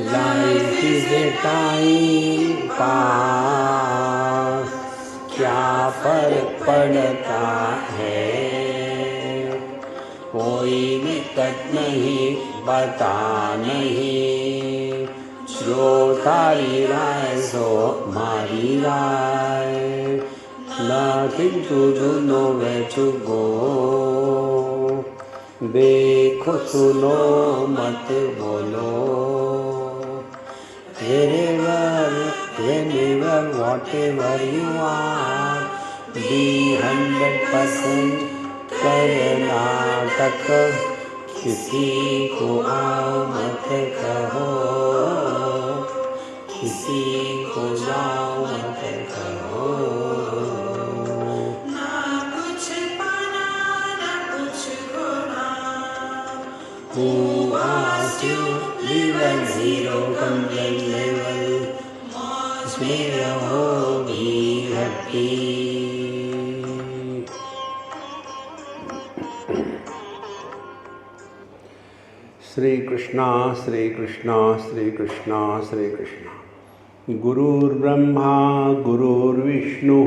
Life is a time pass, क्या फर्क पड़ता है, कोई दिक्कत नहीं, बता नहीं, जो तारी राय सो मारी राय, nothing to do, nowhere to go, देखो सुनो मत बोलो, wherever, whenever, whatever you are, be 100% Karnataka, किसी को आओ मत कहो, किसी को जाओ मत कहो, ना कुछ पाना ना कुछ खोना, who asked you live a zero complaint level, इसमें रहो भी हैप्पी। श्री कृष्णा श्री कृष्णा श्री कृष्णा श्री कृष्णा। गुरुर्ब्रह्मा गुरुर्विष्णु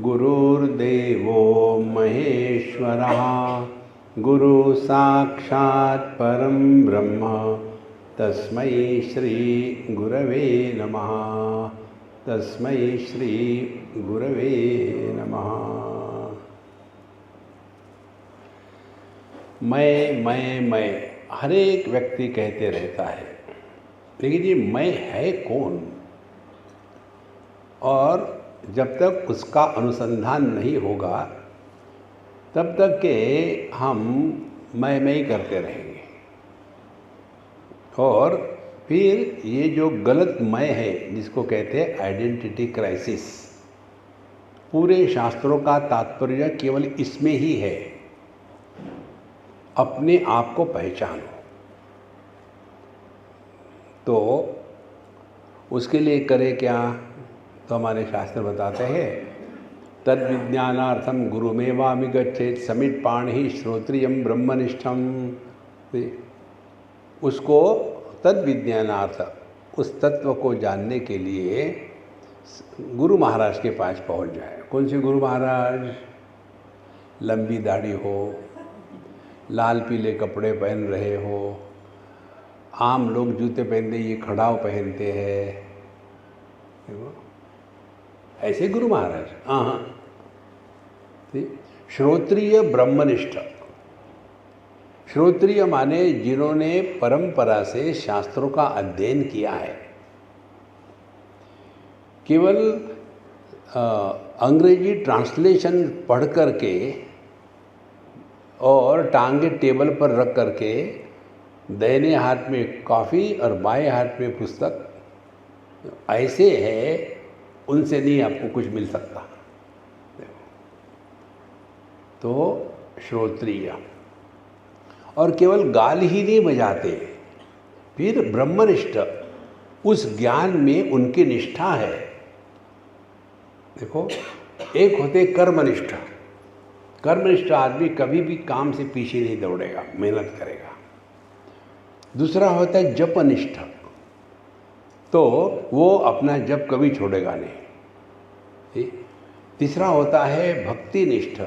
गुरुर्देवो महेश्वरः, गुरु साक्षात् परं ब्रह्म, तस्मै श्री गुरवे नमः, तस्मै श्री गुरवे नमः। मैं हर एक व्यक्ति कहते रहता है, लेकिन ये मैं है कौन? और जब तक उसका अनुसंधान नहीं होगा तब तक के हम मैं ही करते रहेंगे। और फिर ये जो गलत मैं है, जिसको कहते हैं आइडेंटिटी क्राइसिस, पूरे शास्त्रों का तात्पर्य केवल इसमें ही है, अपने आप को पहचानो। तो उसके लिए करे क्या? तो हमारे शास्त्र बताते हैं, तद विज्ञानार्थम गुरुमेवामि गच्छेत् समित पाणि श्रोत्रियम ब्रह्मनिष्ठम। उसको तद विज्ञानार्थ, उस तत्व को जानने के लिए गुरु महाराज के पास पहुंच जाए। कौन से गुरु महाराज? लंबी दाढ़ी हो, लाल पीले कपड़े पहन रहे हो, आम लोग जूते पहनते, ये खड़ाव पहनते हैं, देखो ऐसे गुरु महाराज। हाँ, श्रोत्रिय ब्रह्मनिष्ठ। श्रोत्रिय माने जिन्होंने परंपरा से शास्त्रों का अध्ययन किया है। केवल अंग्रेजी ट्रांसलेशन पढ़ करके और टांगे टेबल पर रख करके दाहिने हाथ में कॉफ़ी और बाएं हाथ में पुस्तक, ऐसे है, उनसे नहीं आपको कुछ मिल सकता। तो श्रोत्रिय, और केवल गाल ही नहीं बजाते, फिर ब्रह्मनिष्ठ, उस ज्ञान में उनकी निष्ठा है। देखो, एक होते कर्मनिष्ठ। कर्मनिष्ठ आदमी कभी भी काम से पीछे नहीं दौड़ेगा, मेहनत करेगा। दूसरा होता है जपनिष्ठ, तो वो अपना जप कभी छोड़ेगा नहीं। तीसरा होता है भक्तिनिष्ठ,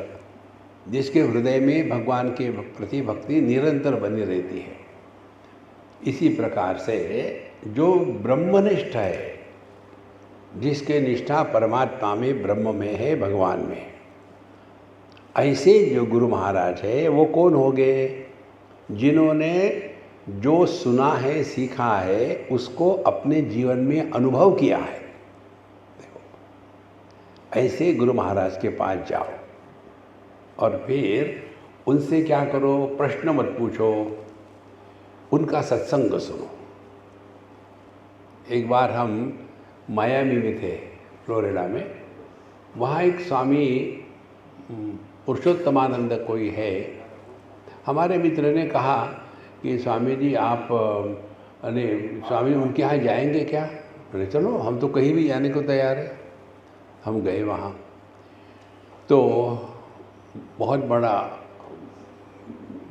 जिसके हृदय में भगवान के प्रति भक्ति निरंतर बनी रहती है। इसी प्रकार से जो ब्रह्मनिष्ठ है, जिसके निष्ठा परमात्मा में, ब्रह्म में है, भगवान में है, ऐसे जो गुरु महाराज है वो कौन हो गए? जिन्होंने जो सुना है, सीखा है, उसको अपने जीवन में अनुभव किया है। देखो, ऐसे गुरु महाराज के पास जाओ और फिर उनसे क्या करो? प्रश्न मत पूछो, उनका सत्संग सुनो। एक बार हम मायामी में थे, फ्लोरिडा में। वहाँ एक स्वामी पुरुषोत्तमानंद कोई है। हमारे मित्र ने कहा कि स्वामी जी आप अरे स्वामी उनके यहाँ जाएंगे क्या? अरे चलो, हम तो कहीं भी जाने को तैयार है। हम गए वहाँ, तो बहुत बड़ा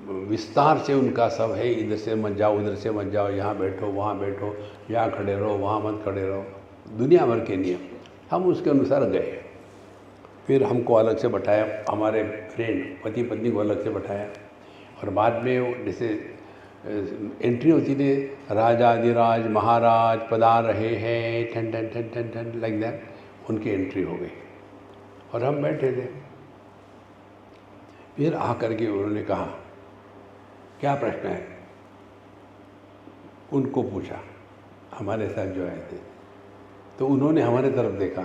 विस्तार से उनका सब है, इधर से मत जाओ, उधर से मत जाओ, यहाँ बैठो, वहाँ बैठो, यहाँ खड़े रहो, वहाँ मत खड़े रहो, दुनिया भर के नियम। हम उसके अनुसार गए। फिर हमको अलग से बैठाया, हमारे फ्रेंड पति पत्नी को अलग से बैठाया, और बाद में वो जैसे एंट्री होती थी, राजाधिराज महाराज पधार रहे हैं, ठन ठन ठन ठन ठन लाइक दैट, उनकी एंट्री हो गई और हम बैठे थे। फिर आकर के उन्होंने कहा क्या प्रश्न है, उनको पूछा, हमारे साथ जो आए थे। तो उन्होंने हमारे तरफ देखा,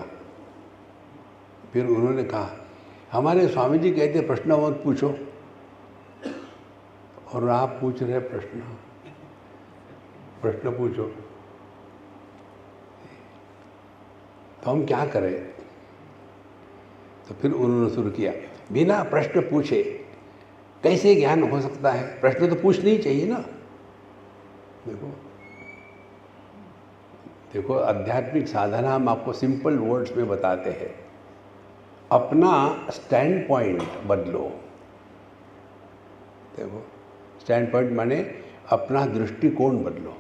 फिर उन्होंने कहा हमारे स्वामी जी कहते प्रश्न मत पूछो, और आप पूछ रहे प्रश्न पूछो, तो हम क्या करें। तो फिर उन्होंने शुरू किया, बिना प्रश्न पूछे कैसे ज्ञान हो सकता है, प्रश्न तो पूछना ही चाहिए ना। देखो आध्यात्मिक साधना हम आपको सिंपल वर्ड्स में बताते हैं, अपना स्टैंड पॉइंट बदलो। देखो स्टैंड पॉइंट माने अपना दृष्टिकोण बदलो,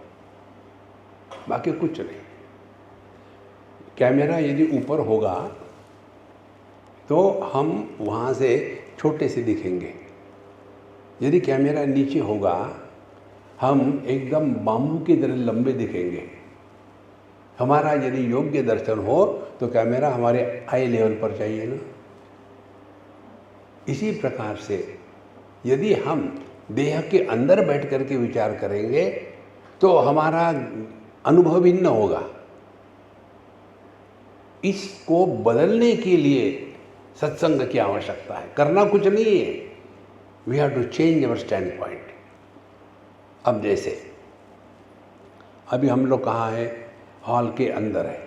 बाकी कुछ नहीं। कैमरा यदि ऊपर होगा तो हम वहाँ से छोटे से दिखेंगे, यदि कैमरा नीचे होगा हम एकदम बाम्बू की तरह लंबे दिखेंगे। हमारा यदि योग्य दर्शन हो तो कैमरा हमारे आई लेवल पर चाहिए ना। इसी प्रकार से यदि हम देह के अंदर बैठ करके विचार करेंगे तो हमारा अनुभव भिन्न होगा। इसको बदलने के लिए सत्संग की आवश्यकता है, करना कुछ नहीं है। We have to change our standpoint. अब जैसे अभी हम लोग कहाँ हैं, हॉल के अंदर है,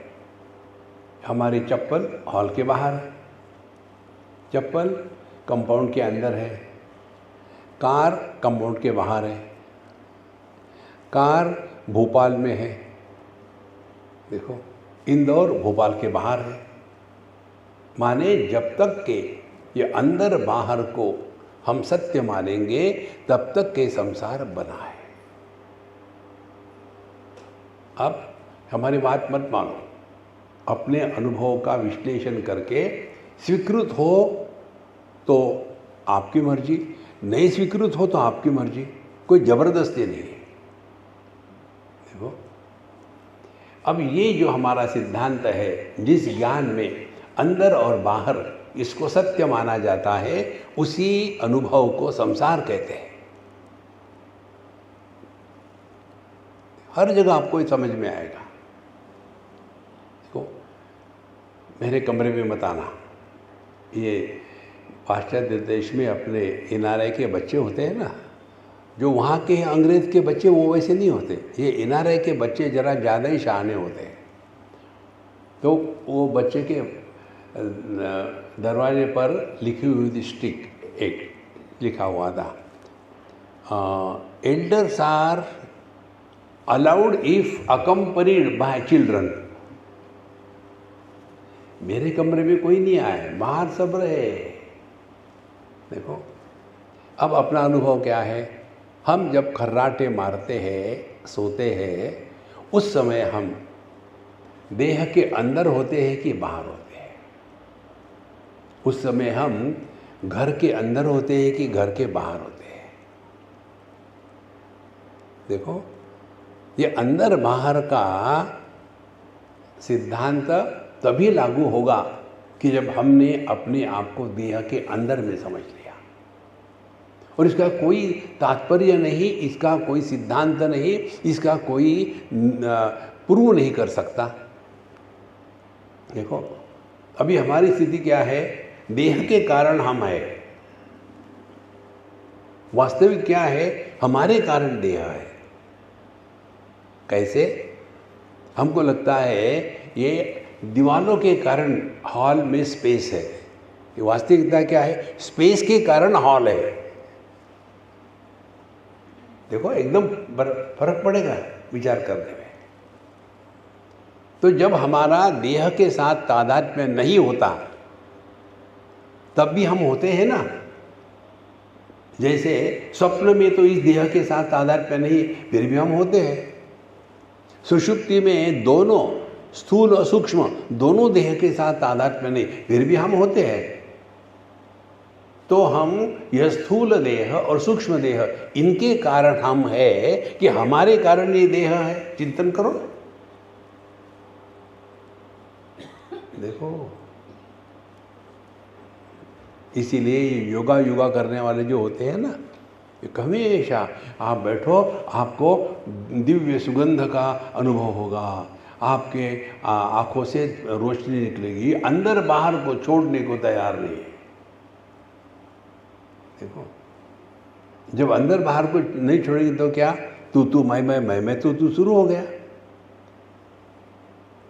हमारी चप्पल हॉल के बाहर है, चप्पल कंपाउंड के अंदर है, कार कंपाउंड के बाहर है, कार भोपाल में है, देखो इंदौर भोपाल के बाहर है। माने जब तक के ये अंदर बाहर को हम सत्य मानेंगे तब तक के संसार बना है। अब हमारी बात मत मानो, अपने अनुभव का विश्लेषण करके स्वीकृत हो तो आपकी मर्जी, नहीं स्वीकृत हो तो आपकी मर्जी, कोई जबरदस्ती नहीं है। देखो अब ये जो हमारा सिद्धांत है, जिस ज्ञान में अंदर और बाहर इसको सत्य माना जाता है, उसी अनुभव को संसार कहते हैं। हर जगह आपको ये समझ में आएगा। देखो मेरे कमरे में मत आना, ये पाश्चात्य देश में अपने एनआरआई के बच्चे होते हैं ना, जो वहाँ के अंग्रेज के बच्चे वो वैसे नहीं होते। ये एनआरआई के बच्चे ज़रा ज़्यादा ही शहाने होते हैं। तो वो बच्चे के दरवाजे पर लिखी हुई थी स्टिक, एक लिखा हुआ था, elders are allowed if accompanied by children. मेरे कमरे में कोई नहीं आया, बाहर सब रहे। देखो अब अपना अनुभव क्या है, हम जब खर्राटे मारते हैं, सोते हैं, उस समय हम देह के अंदर होते हैं कि बाहर होते हैं? उस समय हम घर के अंदर होते हैं कि घर के बाहर होते हैं? देखो ये अंदर बाहर का सिद्धांत तभी लागू होगा कि जब हमने अपने आप को देह के अंदर में समझ लिया। और इसका कोई तात्पर्य नहीं, इसका कोई सिद्धांत नहीं, इसका कोई प्रूव नहीं कर सकता। देखो अभी हमारी स्थिति क्या है, देह के कारण हम है, वास्तविक क्या है, हमारे कारण देह है। कैसे? हमको लगता है ये दीवालों के कारण हॉल में स्पेस है, ये वास्तविकता क्या है, स्पेस के कारण हॉल है। देखो एकदम फर्क पड़ेगा विचार करने में। तो जब हमारा देह के साथ तादात्म्य नहीं होता तब भी हम होते हैं ना। जैसे स्वप्न में तो इस देह के साथ तादात्म्य नहीं, फिर भी हम होते हैं। सुषुप्ति में दोनों स्थूल और सूक्ष्म दोनों देह के साथ तादात्म्य नहीं, फिर भी हम होते हैं। तो हम यह स्थूल देह और सूक्ष्म देह, इनके कारण हम है कि हमारे कारण ये देह है। चिंतन करो, देखो। इसीलिए योगा करने वाले जो होते हैं ना, हमेशा आप बैठो, आपको दिव्य सुगंध का अनुभव होगा, आपके आँखों से रोशनी निकलेगी, अंदर बाहर को छोड़ने को तैयार नहीं। देखो, जब अंदर बाहर को नहीं छोड़ेगी तो क्या, तू मैं तू शुरू हो गया।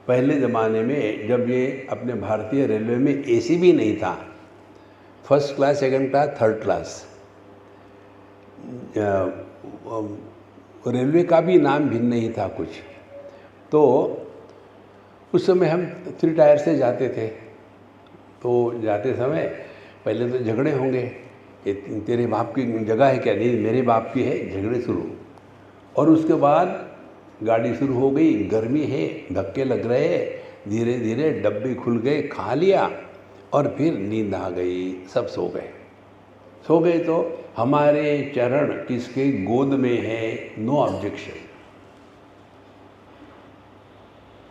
पहले ज़माने में जब ये अपने भारतीय रेलवे में एसी भी नहीं था, first class, second class, third class, railway का भी नाम भिन्न नहीं था कुछ, तो उस समय हम 3 टायर से जाते थे। तो जाते समय पहले तो झगड़े होंगे, ये तेरे बाप की जगह है क्या, नहीं मेरे बाप की है, झगड़े शुरू। और उसके बाद गाड़ी शुरू हो गई, गर्मी है, धक्के लग रहे, धीरे धीरे डब्बे खुल गए, खा लिया और फिर नींद आ गई, सब सो गए। तो हमारे चरण किसके गोद में है, नो ऑब्जेक्शन।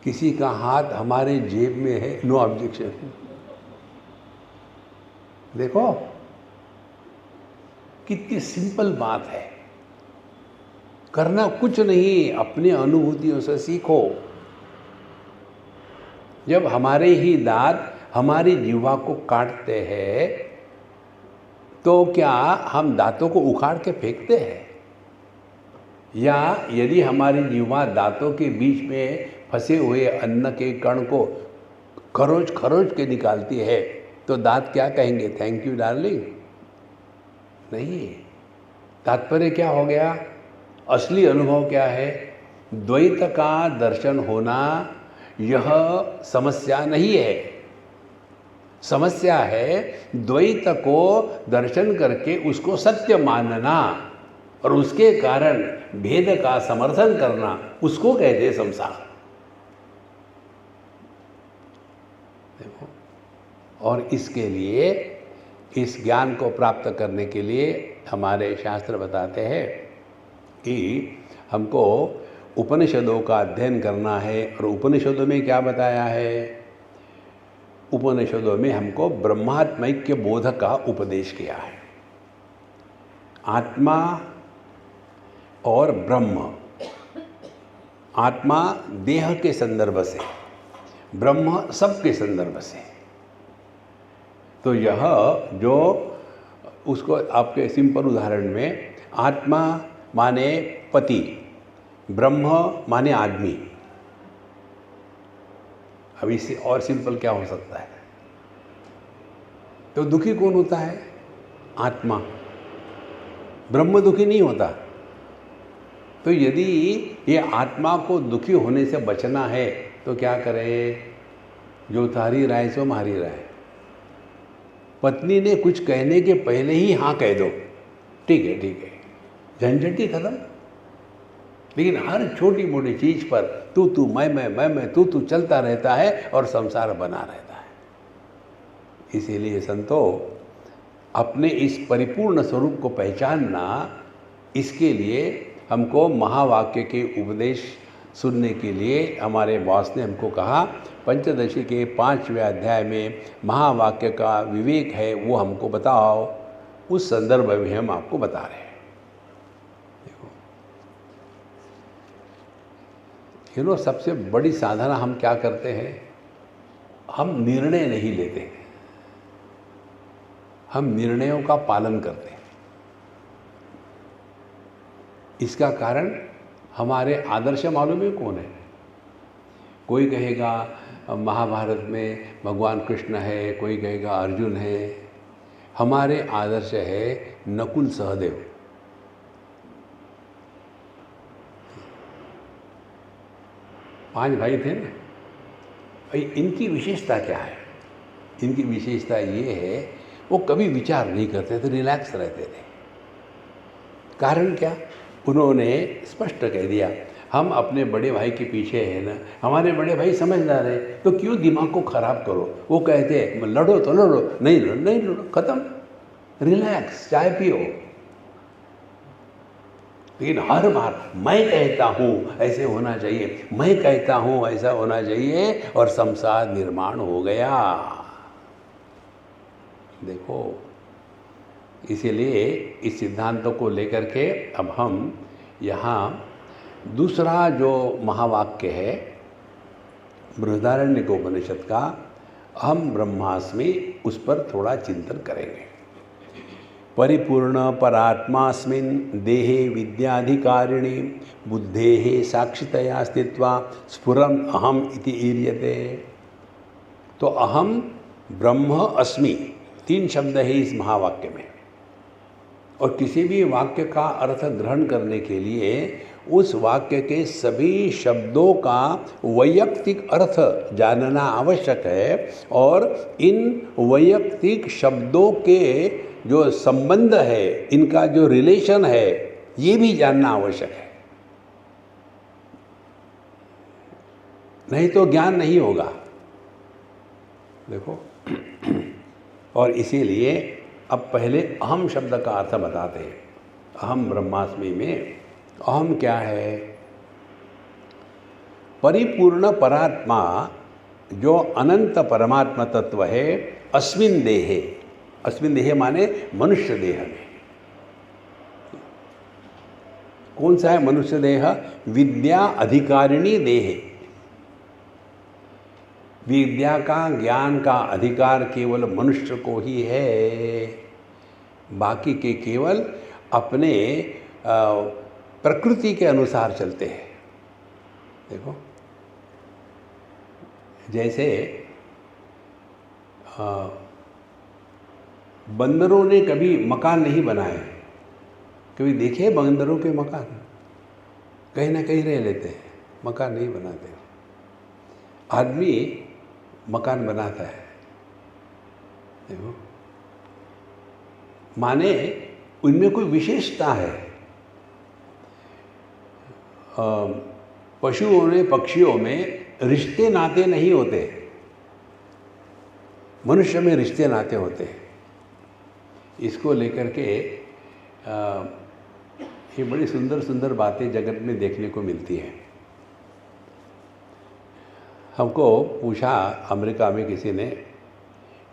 किसी का हाथ हमारे जेब में है, नो ऑब्जेक्शन। देखो कितनी सिंपल बात है। करना कुछ नहीं, अपनी अनुभूतियों से सीखो। जब हमारे ही दांत हमारी जीवा को काटते हैं तो क्या हम दांतों को उखाड़ के फेंकते हैं? या यदि हमारी जीवा दांतों के बीच में फंसे हुए अन्न के कण को खरोच के निकालती है तो दांत क्या कहेंगे, थैंक यू डार्लिंग? नहीं। तात्पर्य क्या हो गया? असली अनुभव क्या है? द्वैत का दर्शन होना यह समस्या नहीं है। समस्या है द्वैत को दर्शन करके उसको सत्य मानना और उसके कारण भेद का समर्थन करना, उसको कहते हैं संसार। देखो, और इसके लिए, इस ज्ञान को प्राप्त करने के लिए हमारे शास्त्र बताते हैं कि हमको उपनिषदों का अध्ययन करना है। और उपनिषदों में क्या बताया है? उपनिषदों में हमको ब्रह्मात्मैक्य बोध का उपदेश किया है। आत्मा और ब्रह्म, आत्मा देह के संदर्भ से, ब्रह्म सब के संदर्भ से। तो यह जो उसको आपके सिंपल उदाहरण में, आत्मा माने पति, ब्रह्म माने आदमी। अब इससे और सिंपल क्या हो सकता है? तो दुखी कौन होता है? आत्मा। ब्रह्म दुखी नहीं होता। तो यदि ये आत्मा को दुखी होने से बचना है तो क्या करें? जो तारी राय सो मारी राय। पत्नी ने कुछ कहने के पहले ही हाँ कह दो, ठीक है, झंझट ही खत्म। लेकिन हर छोटी मोटी चीज पर तू मैं तू चलता रहता है और संसार बना रहता है। इसीलिए संतो, अपने इस परिपूर्ण स्वरूप को पहचानना, इसके लिए हमको महावाक्य के उपदेश सुनने के लिए हमारे बॉस ने हमको कहा, पंचदशी के 5वें अध्याय में महावाक्य का विवेक है, वो हमको बताओ। उस संदर्भ में हम आपको बता रहे हैं। देखो, सबसे बड़ी साधना हम क्या करते हैं? हम निर्णय नहीं लेते, हम निर्णयों का पालन करते हैं। इसका कारण हमारे आदर्श मालूम है कौन है? कोई कहेगा महाभारत में भगवान कृष्ण है, कोई कहेगा अर्जुन है। हमारे आदर्श है नकुल सहदेव। पांच भाई थे ना। इनकी विशेषता क्या है? इनकी विशेषता ये है, वो कभी विचार नहीं करते थे, रिलैक्स रहते थे। कारण क्या? उन्होंने स्पष्ट कह दिया, हम अपने बड़े भाई के पीछे हैं ना, हमारे बड़े भाई समझदार हैं, तो क्यों दिमाग को ख़राब करो। वो कहते हैं लड़ो तो लड़ो, नहीं लड़ो नहीं लड़ो, ख़त्म, रिलैक्स, चाय पियो। लेकिन हर बार मैं कहता हूँ ऐसे होना चाहिए, मैं कहता हूँ ऐसा होना चाहिए, और संसार निर्माण हो गया। देखो, इसीलिए इस सिद्धांतों को लेकर के अब हम यहाँ दूसरा जो महावाक्य है बृहदारण्यक उपनिषद का, हम ब्रह्मास्मि, उस पर थोड़ा चिंतन करेंगे। परिपूर्ण परात्मास्मिन् देहे विद्याधिकारिणी बुद्धेः साक्षितया स्थित्वा स्फुरन् अहम इति ईर्यते। तो अहम ब्रह्म अस्मि, 3 शब्द है इस महावाक्य में, और किसी भी वाक्य का अर्थ ग्रहण करने के लिए उस वाक्य के सभी शब्दों का वैयक्तिक अर्थ जानना आवश्यक है, और इन वैयक्तिक शब्दों के जो संबंध है, इनका जो रिलेशन है, ये भी जानना आवश्यक है, नहीं तो ज्ञान नहीं होगा। देखो, और इसीलिए अब पहले अहम शब्द का अर्थ बताते हैं। अहम ब्रह्मास्मि में अहम क्या है? परिपूर्ण परात्मा जो अनंत परमात्मा तत्व है, अस्मिन् देहे, अस्मिन् देहे माने मनुष्य देह में। कौन सा है मनुष्य देह? विद्या अधिकारिणी देहे। विद्या का, ज्ञान का अधिकार केवल मनुष्य को ही है, बाकी के केवल अपने प्रकृति के अनुसार चलते हैं। देखो, जैसे बंदरों ने कभी मकान नहीं बनाए, कभी देखे बंदरों के मकान? कहीं ना कहीं रह लेते हैं, मकान नहीं बनाते। आदमी मकान बनाता है। देखो, माने उनमें कोई विशेषता है। पशुओं में, पक्षियों में रिश्ते नाते नहीं होते, मनुष्य में रिश्ते नाते होते हैं। इसको लेकर के ये बड़ी सुंदर सुंदर बातें जगत में देखने को मिलती हैं। हमको पूछा अमेरिका में किसी ने,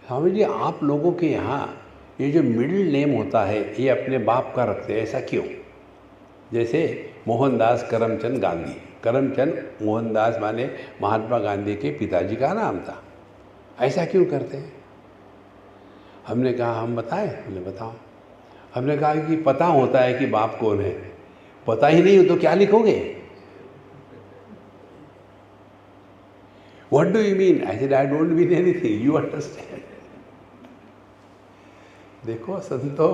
स्वामी जी आप लोगों के यहाँ ये जो मिडिल नेम होता है ये अपने बाप का रखते हैं, ऐसा क्यों? जैसे मोहनदास करमचंद गांधी, करमचंद मोहनदास माने महात्मा गांधी के पिताजी का नाम था, ऐसा क्यों करते हैं? हमने कहा हम बताएं? हमने बताओ। हमने कहा कि पता होता है कि बाप कौन है, पता ही नहीं हो तो क्या लिखोगे? What do you mean? I said, I don't mean anything. You understand? देखो संतो,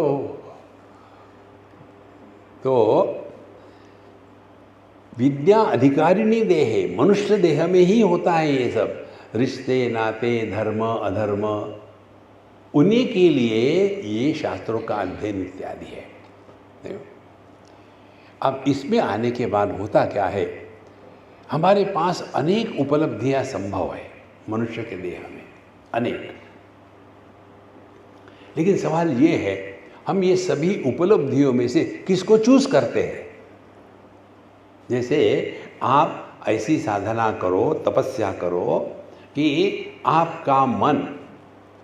तो विद्या अधिकारिणी देह, मनुष्य देह में ही होता है ये सब रिश्ते नाते, धर्म अधर्म, उन्हीं के लिए ये शास्त्रों का अध्ययन इत्यादि है। देखो, अब इसमें आने के बाद होता क्या है, हमारे पास अनेक उपलब्धियां संभव है मनुष्य के देह में, अनेक। लेकिन सवाल ये है, हम ये सभी उपलब्धियों में से किसको चूज करते हैं? जैसे आप ऐसी साधना करो, तपस्या करो कि आपका मन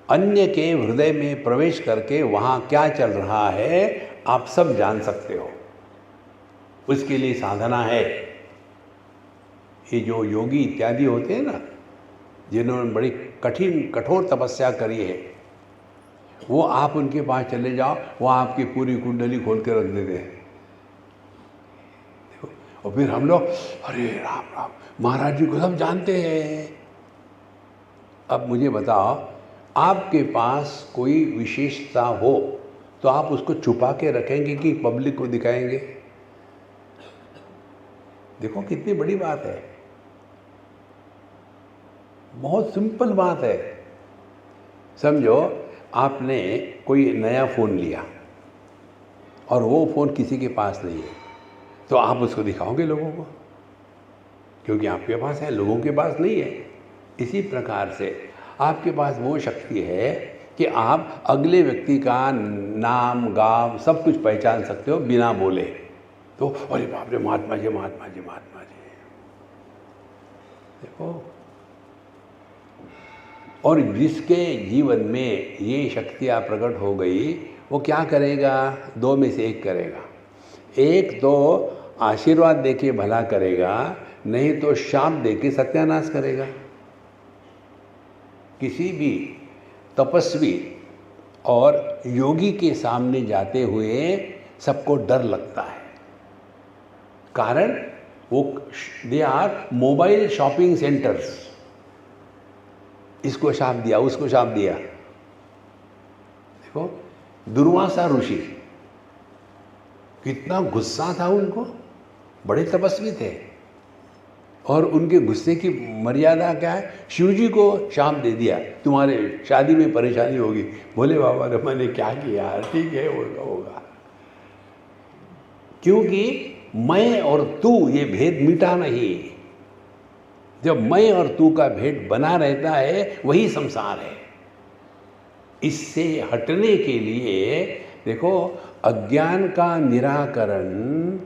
अन्य के हृदय में प्रवेश करके वहाँ क्या चल रहा है आप सब जान सकते हो। उसके लिए साधना है। ये जो योगी इत्यादि होते हैं ना, जिन्होंने बड़ी कठिन कठोर तपस्या करी है, वो आप उनके पास चले जाओ, वो आपकी पूरी कुंडली खोल के रख देते हैं। और फिर हम लोग अरे राम राम महाराज जी को सब जानते हैं। अब मुझे बताओ, आपके पास कोई विशेषता हो तो आप उसको छुपा के रखेंगे कि पब्लिक को दिखाएंगे? देखो कितनी बड़ी बात है, बहुत सिंपल बात है। समझो आपने कोई नया फ़ोन लिया और वो फ़ोन किसी के पास नहीं है, तो आप उसको दिखाओगे लोगों को, क्योंकि आपके पास है, लोगों के पास नहीं है। इसी प्रकार से आपके पास वो शक्ति है कि आप अगले व्यक्ति का नाम गांव सब कुछ पहचान सकते हो बिना बोले। तो अरे बाप रे, महात्मा जी, महात्मा जी, महात्मा जी, देखो। और जिसके जीवन में ये शक्तियाँ प्रकट हो गई, वो क्या करेगा? दो में से एक करेगा। एक तो आशीर्वाद देके भला करेगा, नहीं तो शाप देके सत्यानाश करेगा। किसी भी तपस्वी और योगी के सामने जाते हुए सबको डर लगता है, कारण वो they are mobile shopping centres. इसको शाप दिया, उसको शाप दिया। देखो दुर्वासा ऋषि, कितना गुस्सा था उनको, बड़े तपस्वी थे, और उनके गुस्से की मर्यादा क्या है? शिव जी को शाप दे दिया, तुम्हारे शादी में परेशानी होगी। बोले बाबा रे, मैंने क्या किया? ठीक है, होगा होगा। क्योंकि मैं और तू ये भेद मिटा नहीं। जब मैं और तू का भेद बना रहता है, वही संसार है। इससे हटने के लिए देखो, अज्ञान का निराकरण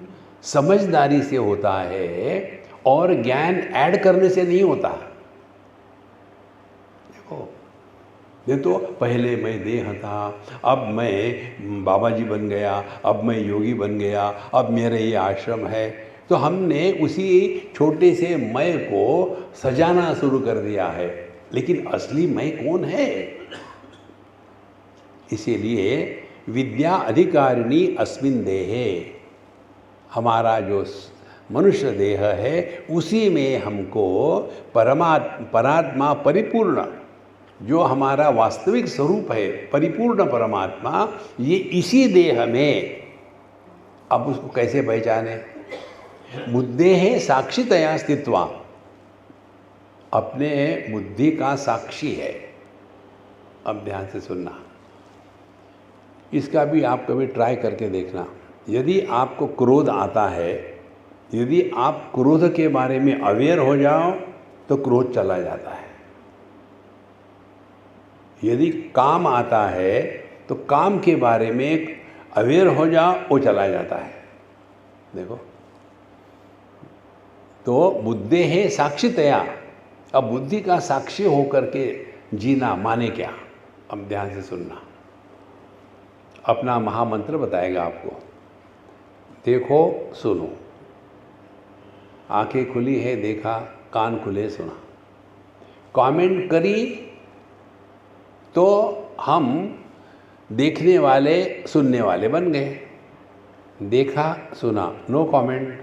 समझदारी से होता है और ज्ञान ऐड करने से नहीं होता। देखो, ये तो पहले मैं देह था, अब मैं बाबा जी बन गया, अब मैं योगी बन गया, अब मेरा ये आश्रम है। तो हमने उसी छोटे से मैं को सजाना शुरू कर दिया है, लेकिन असली मैं कौन है? इसीलिए विद्या अधिकारिणी अस्मिन देहे, हमारा जो मनुष्य देह है उसी में हमको परात्मा परिपूर्ण, जो हमारा वास्तविक स्वरूप है परिपूर्ण परमात्मा, ये इसी देह में। अब उसको कैसे पहचाने? बुद्धेः साक्षितया स्थित्वा, अपने बुद्धि का साक्षी है। अब ध्यान से सुनना, इसका भी आप कभी ट्राई करके देखना। यदि आपको क्रोध आता है, यदि आप क्रोध के बारे में अवेयर हो जाओ तो क्रोध चला जाता है। यदि काम आता है तो काम के बारे में अवेयर हो जाओ, वो चला जाता है। देखो, तो बुद्धेः साक्षितया, अब बुद्धि का साक्षी होकर के जीना माने क्या? अब ध्यान से सुनना, अपना महामंत्र बताएगा आपको। देखो, सुनो, आंखें खुली है देखा, कान खुले सुना। कमेंट करी तो हम देखने वाले सुनने वाले बन गए। देखा सुना, नो कमेंट।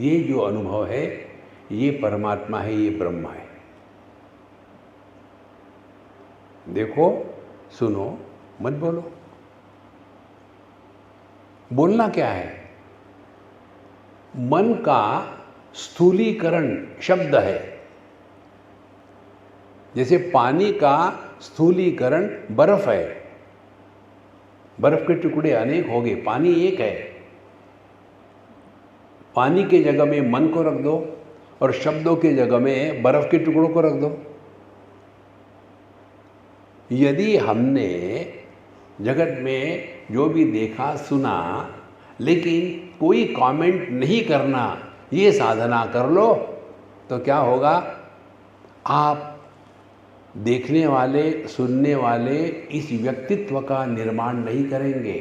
ये जो अनुभव है, ये परमात्मा है, ये ब्रह्म है। देखो सुनो, मत बोलो। बोलना क्या है? मन का स्थूलीकरण शब्द है। जैसे पानी का स्थूलीकरण बर्फ है, बर्फ के टुकड़े अनेक हो गए, पानी एक है। पानी के जगह में मन को रख दो और शब्दों के जगह में बर्फ के टुकड़ों को रख दो। यदि हमने जगत में जो भी देखा सुना, लेकिन कोई कमेंट नहीं करना, ये साधना कर लो, तो क्या होगा? आप देखने वाले सुनने वाले इस व्यक्तित्व का निर्माण नहीं करेंगे।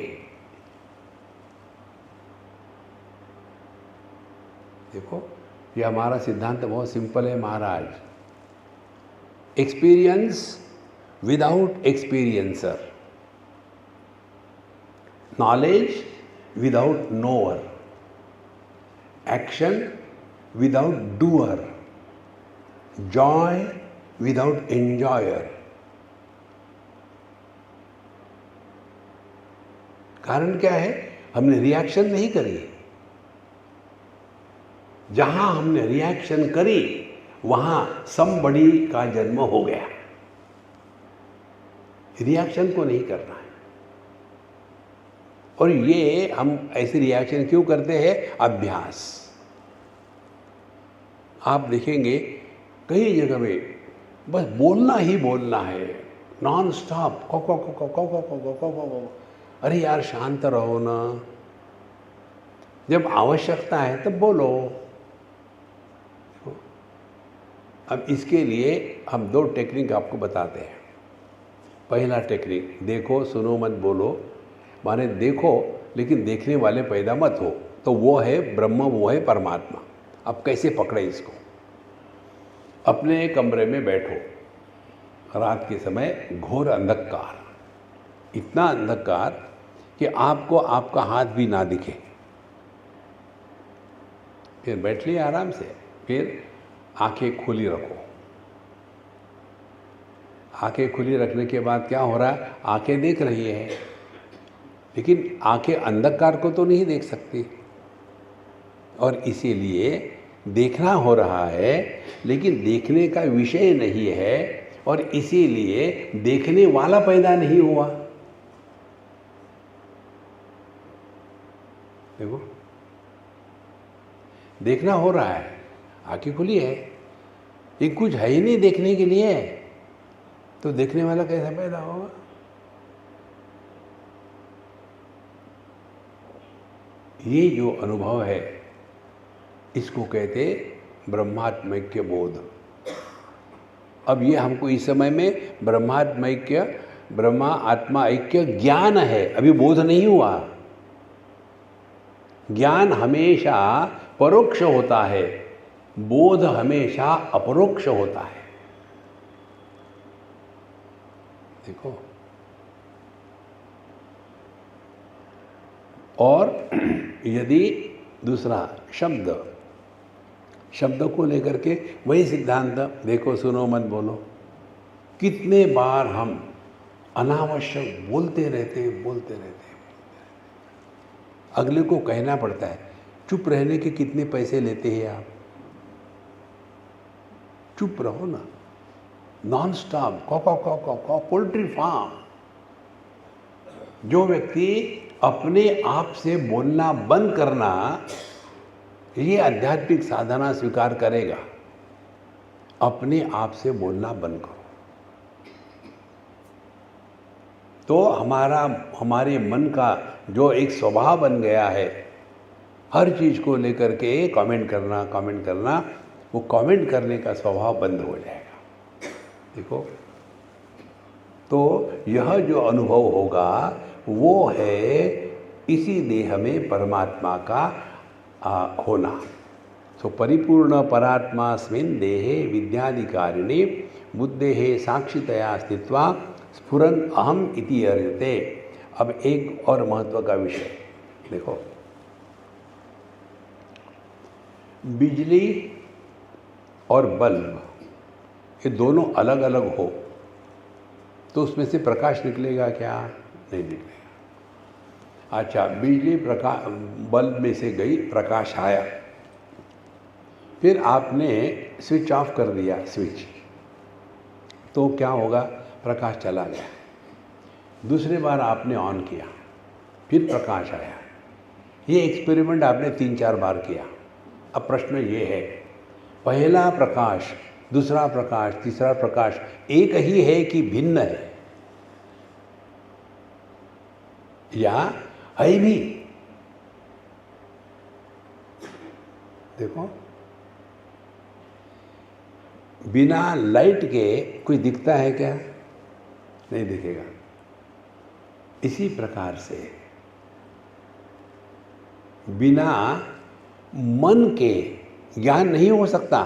देखो, ये हमारा सिद्धांत बहुत सिंपल है Maharaj. Experience without experiencer, knowledge without knower, action without doer, joy without enjoyer. कारण क्या है? हमने रिएक्शन नहीं करी। जहां हमने रिएक्शन करी, वहां समबड़ी का जन्म हो गया। रिएक्शन को नहीं करना है। और ये हम ऐसे रिएक्शन क्यों करते हैं? अभ्यास। आप देखेंगे कई जगह में बस बोलना ही बोलना है, नॉन स्टॉप को को को को को को को को को को। अरे यार शांत रहो ना, जब आवश्यकता है तब बोलो। अब इसके लिए हम 2 टेक्निक आपको बताते हैं। पहला टेक्निक, देखो सुनो मत बोलो, माने देखो लेकिन देखने वाले पैदा मत हो, तो वो है ब्रह्म, वो है परमात्मा। अब कैसे पकड़े इसको? अपने कमरे में बैठो, रात के समय घोर अंधकार, इतना अंधकार कि आपको आपका हाथ भी ना दिखे। फिर बैठ लिया आराम से, फिर आंखें खुली रखो। आंखें खुली रखने के बाद क्या हो रहा है? आंखें देख रही है, लेकिन आंखें अंधकार को तो नहीं देख सकती, और इसीलिए देखना हो रहा है लेकिन देखने का विषय नहीं है, और इसीलिए देखने वाला पैदा नहीं हुआ। देखो, देखना हो रहा है, आंखें खुली है, ये कुछ है ही नहीं देखने के लिए, तो देखने वाला कैसे पैदा होगा? ये जो अनुभव है इसको कहते ब्रह्मात्मैक्य बोध। अब ये हमको इस समय में ब्रह्मात्मैक्य, ब्रह्मा आत्मा ऐक्य ज्ञान है, अभी बोध नहीं हुआ। ज्ञान हमेशा परोक्ष होता है, बोध हमेशा अपरोक्ष होता है। देखो, और यदि दूसरा शब्द को लेकर के वही सिद्धांत, देखो सुनो मत बोलो। कितने बार हम अनावश्यक बोलते रहते, अगले को कहना पड़ता है, चुप रहने के कितने पैसे लेते हैं आप? चुप रहो ना, नॉन स्टॉप को पोल्ट्री फार्म। जो व्यक्ति अपने आप से बोलना बंद करना, ये आध्यात्मिक साधना स्वीकार करेगा। अपने आप से बोलना बंद करो, तो हमारे मन का जो एक स्वभाव बन गया है, हर चीज़ को लेकर के कमेंट करना, वो कमेंट करने का स्वभाव बंद हो जाएगा। देखो, तो यह जो अनुभव होगा वो है इसी देह में परमात्मा का होना। सो परिपूर्ण परात्मास्मिन् देहे विद्याधिकारिणे बुद्धेः साक्षितया स्थित्वा स्फुरन् अहम इति अर्यते। अब एक और महत्व का विषय देखो, बिजली और बल्ब ये दोनों अलग अलग हो तो उसमें से प्रकाश निकलेगा क्या? नहीं निकलेगा। अच्छा, बिजली बल्ब में से गई, प्रकाश आया, फिर आपने स्विच ऑफ कर दिया स्विच, तो क्या होगा? प्रकाश चला गया। दूसरी बार आपने ऑन किया, फिर प्रकाश आया। ये एक्सपेरिमेंट आपने 3-4 बार किया। अब प्रश्न ये है, पहला प्रकाश, दूसरा प्रकाश, तीसरा प्रकाश एक ही है कि भिन्न है? या है भी? देखो, बिना लाइट के कोई दिखता है क्या? नहीं दिखेगा। इसी प्रकार से बिना मन के ज्ञान नहीं हो सकता।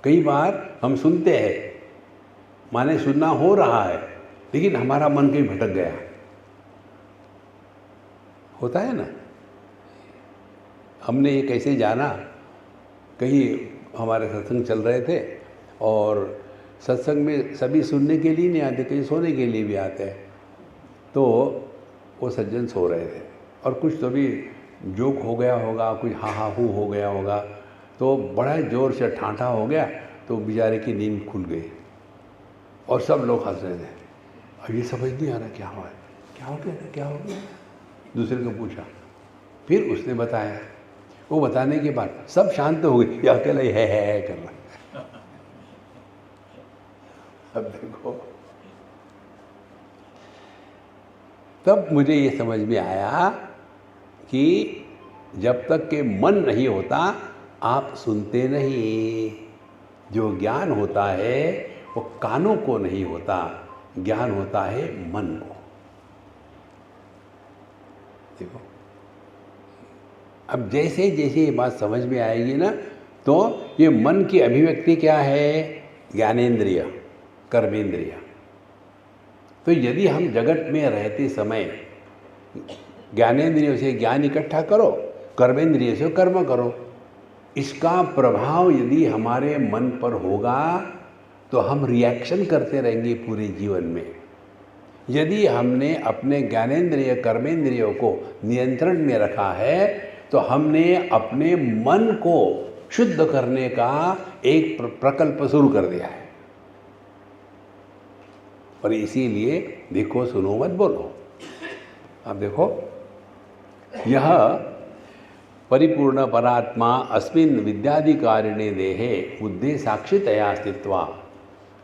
कई बार हम सुनते हैं, माने सुनना हो रहा है, लेकिन हमारा मन कहीं भटक गया, होता है ना। हमने ये कैसे जाना, कहीं हमारे सत्संग चल रहे थे और सत्संग में सभी सुनने के लिए नहीं आते, कहीं सोने के लिए भी आते हैं। तो वो सज्जन सो रहे थे और कुछ तो भी जोक हो गया होगा, कुछ हा हा हू हो गया होगा, तो बड़ा ज़ोर से ठाठा हो गया, तो बेचारे की नींद खुल गई और सब लोग हंस रहे थे। अब ये समझ नहीं आ रहा क्या हुआ है, क्या हो गया, क्या हो गया। दूसरे को पूछा, फिर उसने बताया। वो बताने के बाद सब शांत हो गए, या अकेला ही है कर रहा। अब देखो, तब मुझे ये समझ में आया कि जब तक के मन नहीं होता आप सुनते नहीं। जो ज्ञान होता है वो कानों को नहीं होता, ज्ञान होता है मन को। देखो, अब जैसे जैसे ये बात समझ में आएगी ना, तो ये मन की अभिव्यक्ति क्या है? ज्ञानेंद्रिय, कर्मेंद्रिय। तो यदि हम जगत में रहते समय ज्ञानेंद्रियों से ज्ञान इकट्ठा करो, कर्मेंद्रिय से कर्म करो, इसका प्रभाव यदि हमारे मन पर होगा तो हम रिएक्शन करते रहेंगे पूरे जीवन में। यदि हमने अपने ज्ञानेंद्रिय कर्मेंद्रियों को नियंत्रण में रखा है तो हमने अपने मन को शुद्ध करने का एक प्रकल्प शुरू कर दिया है। और इसीलिए देखो, सुनो मत बोलो। अब देखो, यह परिपूर्ण परात्मा अस्मिन् विद्याधिकारिणे देहे बुद्धि साक्षितया स्थित्वा,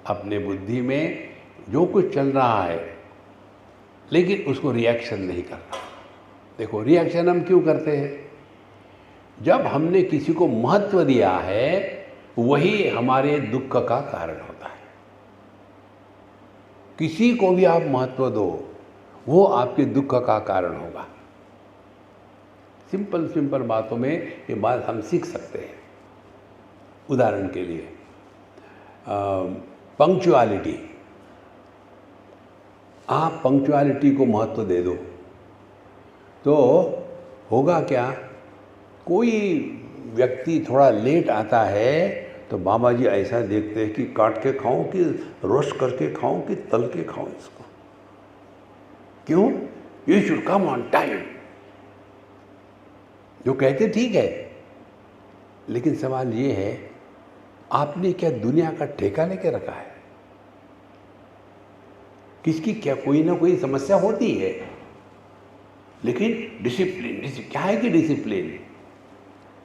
अपने बुद्धि में जो कुछ चल रहा है लेकिन उसको रिएक्शन नहीं करना। देखो, रिएक्शन हम क्यों करते हैं? जब हमने किसी को महत्व दिया है वही हमारे दुख का कारण होता है। किसी को भी आप महत्व दो, वो आपके दुख का कारण होगा। सिंपल सिंपल बातों में ये बात हम सीख सकते हैं। उदाहरण के लिए पंक्चुअलिटी, आप पंक्चुअलिटी को महत्व दे दो तो होगा क्या? कोई व्यक्ति थोड़ा लेट आता है तो बाबा जी ऐसा देखते हैं कि काट के खाऊं कि रोस्ट करके खाऊं कि तल के खाऊं इसको। क्यों? You should come on time. जो कहते ठीक है, लेकिन सवाल ये है, आपने क्या दुनिया का ठेका लेके रखा है? किसकी क्या कोई ना कोई समस्या होती है, लेकिन डिसिप्लिन क्या है कि डिसिप्लिन।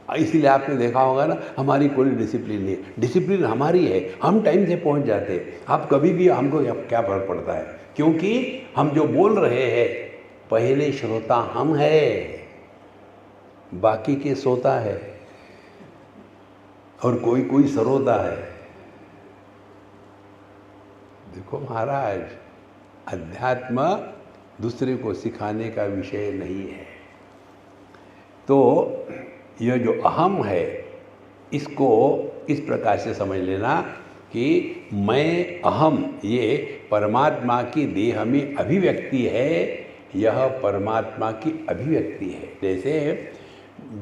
इसीलिए आपने देखा होगा ना, हमारी कोई डिसिप्लिन नहीं है। डिसिप्लिन हमारी है, हम टाइम से पहुंच जाते हैं। आप कभी भी, हमको क्या फर्क पड़ता है? क्योंकि हम जो बोल रहे हैं पहले श्रोता हम हैं, बाकी के सोता है और कोई कोई सरोता है। देखो महाराज, अध्यात्म दूसरे को सिखाने का विषय नहीं है। तो यह जो अहम है, इसको इस प्रकार से समझ लेना कि मैं अहम, ये परमात्मा की देह में अभिव्यक्ति है। यह परमात्मा की अभिव्यक्ति है। जैसे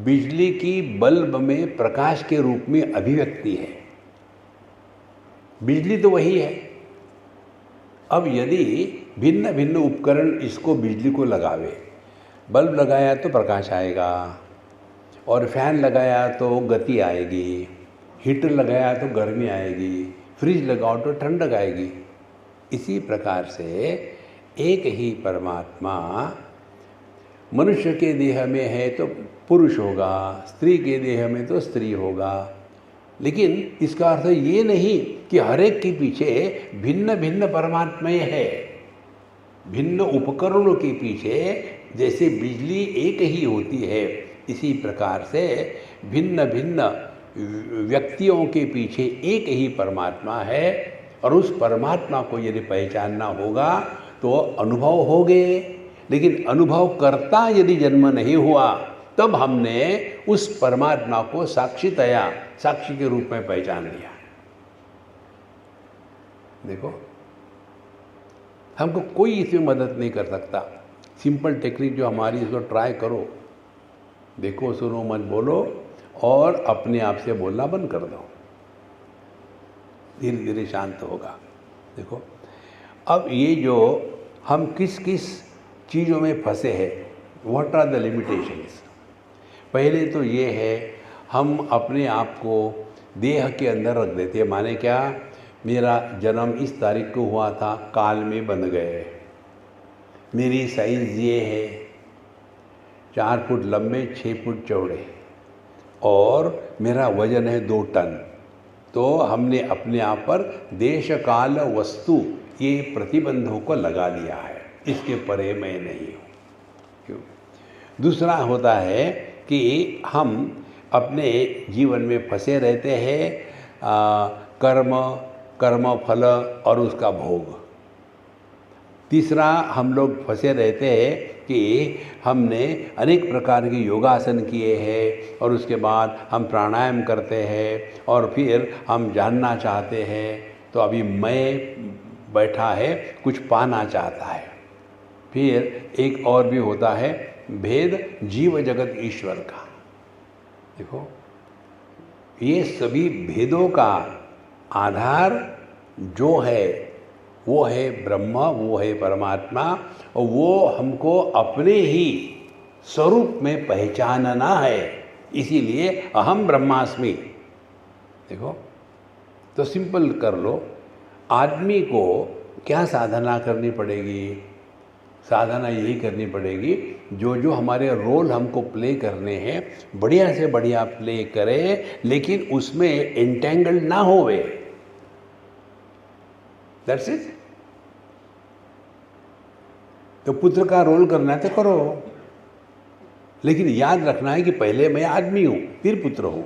बिजली की बल्ब में प्रकाश के रूप में अभिव्यक्ति है। बिजली तो वही है। अब यदि भिन्न भिन्न उपकरण इसको बिजली को लगावे, बल्ब लगाया तो प्रकाश आएगा, और फैन लगाया तो गति आएगी, हीटर लगाया तो गर्मी आएगी, फ्रिज लगाओ तो ठंडक आएगी। इसी प्रकार से एक ही परमात्मा मनुष्य के देह में है तो पुरुष होगा, स्त्री के देह में तो स्त्री होगा। लेकिन इसका अर्थ ये नहीं कि हर एक के पीछे भिन्न भिन्न परमात्माएं हैं। भिन्न उपकरणों के पीछे जैसे बिजली एक ही होती है, इसी प्रकार से भिन्न भिन्न व्यक्तियों के पीछे एक ही परमात्मा है। और उस परमात्मा को यदि पहचानना होगा तो अनुभव हो गए, लेकिन अनुभव करता यदि जन्म नहीं हुआ तब हमने उस परमात्मा को साक्षितया, साक्षी के रूप में पहचान लिया। देखो, हमको कोई इसमें मदद नहीं कर सकता। सिंपल टेक्निक जो हमारी, इसको ट्राई करो। देखो, सुनो मत बोलो और अपने आप से बोलना बंद कर दो, धीरे धीरे शांत होगा। देखो, अब ये जो हम किस किस चीज़ों में फंसे हैं, व्हाट आर द लिमिटेशंस। पहले तो ये है, हम अपने आप को देह के अंदर रख देते हैं। माने क्या, मेरा जन्म इस तारीख को हुआ था, काल में बन गए। मेरी साइज़ ये है, 4 फुट लंबे 6 फुट चौड़े, और मेरा वजन है 2 टन। तो हमने अपने आप पर देश काल वस्तु ये प्रतिबंधों को लगा लिया है, इसके परे मैं नहीं हूँ। क्यों? दूसरा होता है कि हम अपने जीवन में फंसे रहते हैं, कर्म फल और उसका भोग। तीसरा, हम लोग फंसे रहते हैं कि हमने अनेक प्रकार के योगासन किए हैं और उसके बाद हम प्राणायाम करते हैं और फिर हम जानना चाहते हैं, तो अभी मैं बैठा है, कुछ पाना चाहता है। फिर एक और भी होता है भेद जीव जगत ईश्वर का। देखो, ये सभी भेदों का आधार जो है वो है ब्रह्म, वो है परमात्मा, और वो हमको अपने ही स्वरूप में पहचानना है। इसीलिए अहम ब्रह्मास्मि। देखो, तो सिंपल कर लो, आदमी को क्या साधना करनी पड़ेगी? साधना यही करनी पड़ेगी, जो जो हमारे रोल हमको प्ले करने हैं बढ़िया से बढ़िया प्ले करे, लेकिन उसमें एंटेंगल्ड ना होवे। That's it. तो पुत्र का रोल करना है तो करो, लेकिन याद रखना है कि पहले मैं आदमी हूँ, फिर पुत्र हूँ।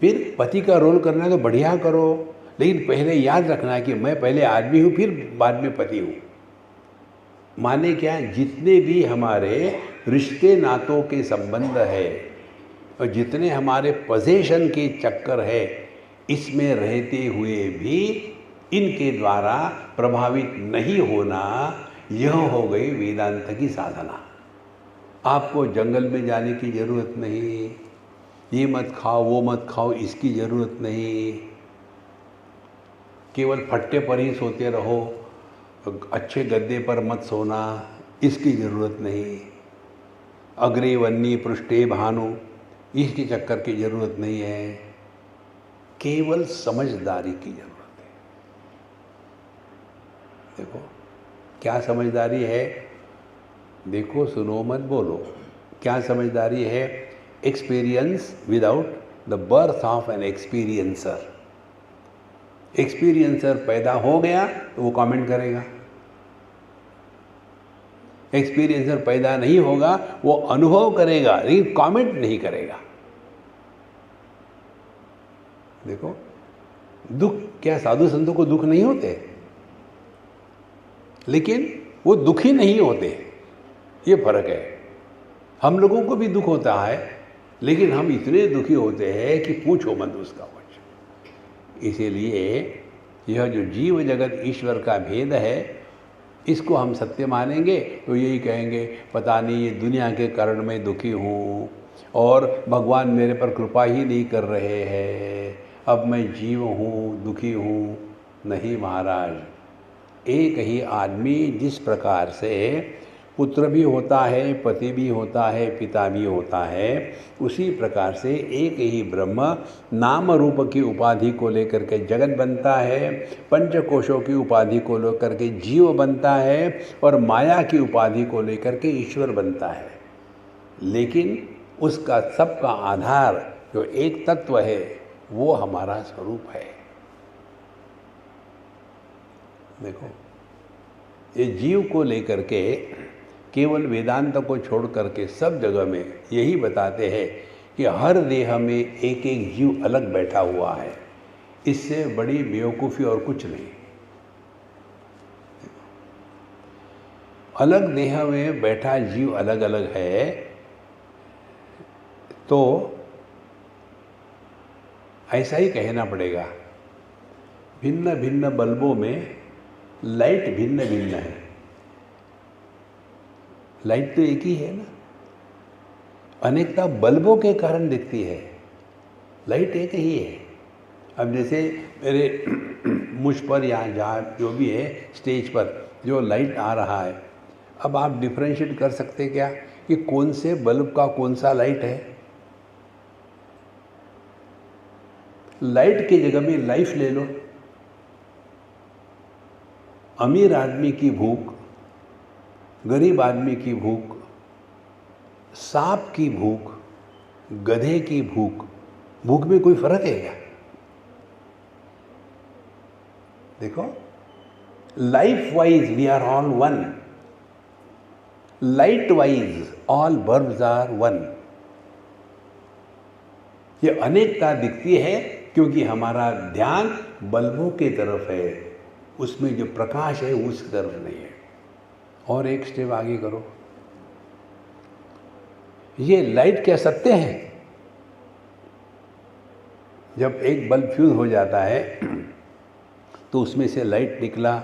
फिर पति का रोल करना है तो बढ़िया करो, लेकिन पहले याद रखना है कि मैं पहले आदमी हूँ, फिर बाद में पति हूँ। माने क्या, जितने भी हमारे रिश्ते नातों के संबंध है और जितने हमारे पोजेशन के चक्कर है, इसमें रहते हुए भी इनके द्वारा प्रभावित नहीं होना, यह हो गई वेदांत की साधना। आपको जंगल में जाने की ज़रूरत नहीं, ये मत खाओ वो मत खाओ इसकी ज़रूरत नहीं, केवल फट्टे पर ही सोते रहो, अच्छे गद्दे पर मत सोना, इसकी ज़रूरत नहीं। अग्रे वन्नी पृष्ठे भानु, इसके चक्कर की ज़रूरत नहीं है। केवल समझदारी की ज़रूरत है। देखो क्या समझदारी है, देखो सुनो मत बोलो, क्या समझदारी है? Experience without the birth of an experiencer. Experiencer पैदा हो गया तो वो कमेंट करेगा, एक्सपीरियंसर पैदा नहीं होगा, वो अनुभव करेगा लेकिन कमेंट नहीं करेगा। देखो, दुख, क्या साधु संतों को दुख नहीं होते? लेकिन वो दुखी नहीं होते, ये फर्क है। हम लोगों को भी दुख होता है, लेकिन हम इतने दुखी होते हैं कि पूछो मत उसका कुछ। इसीलिए यह जो जीव जगत ईश्वर का भेद है, इसको हम सत्य मानेंगे तो यही कहेंगे, पता नहीं ये दुनिया के कारण मैं दुखी हूँ और भगवान मेरे पर कृपा ही नहीं कर रहे हैं, अब मैं जीव हूँ, दुखी हूँ। नहीं महाराज, एक ही आदमी जिस प्रकार से पुत्र भी होता है, पति भी होता है, पिता भी होता है, उसी प्रकार से एक ही ब्रह्म नाम रूप की उपाधि को लेकर के जगत बनता है, पंचकोशों की उपाधि को लेकर के जीव बनता है और माया की उपाधि को लेकर के ईश्वर बनता है। लेकिन उसका सबका आधार जो एक तत्व है वो हमारा स्वरूप है। देखो, ये जीव को लेकर के केवल वेदांत को छोड़ करके सब जगह में यही बताते हैं कि हर देह में एक एक जीव अलग बैठा हुआ है। इससे बड़ी बेवकूफ़ी और कुछ नहीं। अलग देह में बैठा जीव अलग अलग है, तो ऐसा ही कहना पड़ेगा। भिन्न भिन्न बल्बों में लाइट भिन्न भिन्न है। लाइट तो एक ही है ना, अनेकता बल्बों के कारण दिखती है, लाइट एक ही है। अब जैसे मेरे मुझ पर या जहाँ जो भी है स्टेज पर जो लाइट आ रहा है, अब आप डिफरेंशिएट कर सकते क्या कि कौन से बल्ब का कौन सा लाइट है? लाइट की जगह में लाइफ ले लो। अमीर आदमी की भूख, गरीब आदमी की भूख, सांप की भूख, गधे की भूख, भूख में कोई फर्क है क्या? देखो, life wise we are all one, light wise all bulbs are one. ये अनेकता दिखती है क्योंकि हमारा ध्यान बल्बों की तरफ है, उसमें जो प्रकाश है उस तरफ नहीं है। और एक स्टेप आगे करो, ये लाइट क्या सत्य है? जब एक बल्ब फ्यूज हो जाता है तो उसमें से लाइट निकला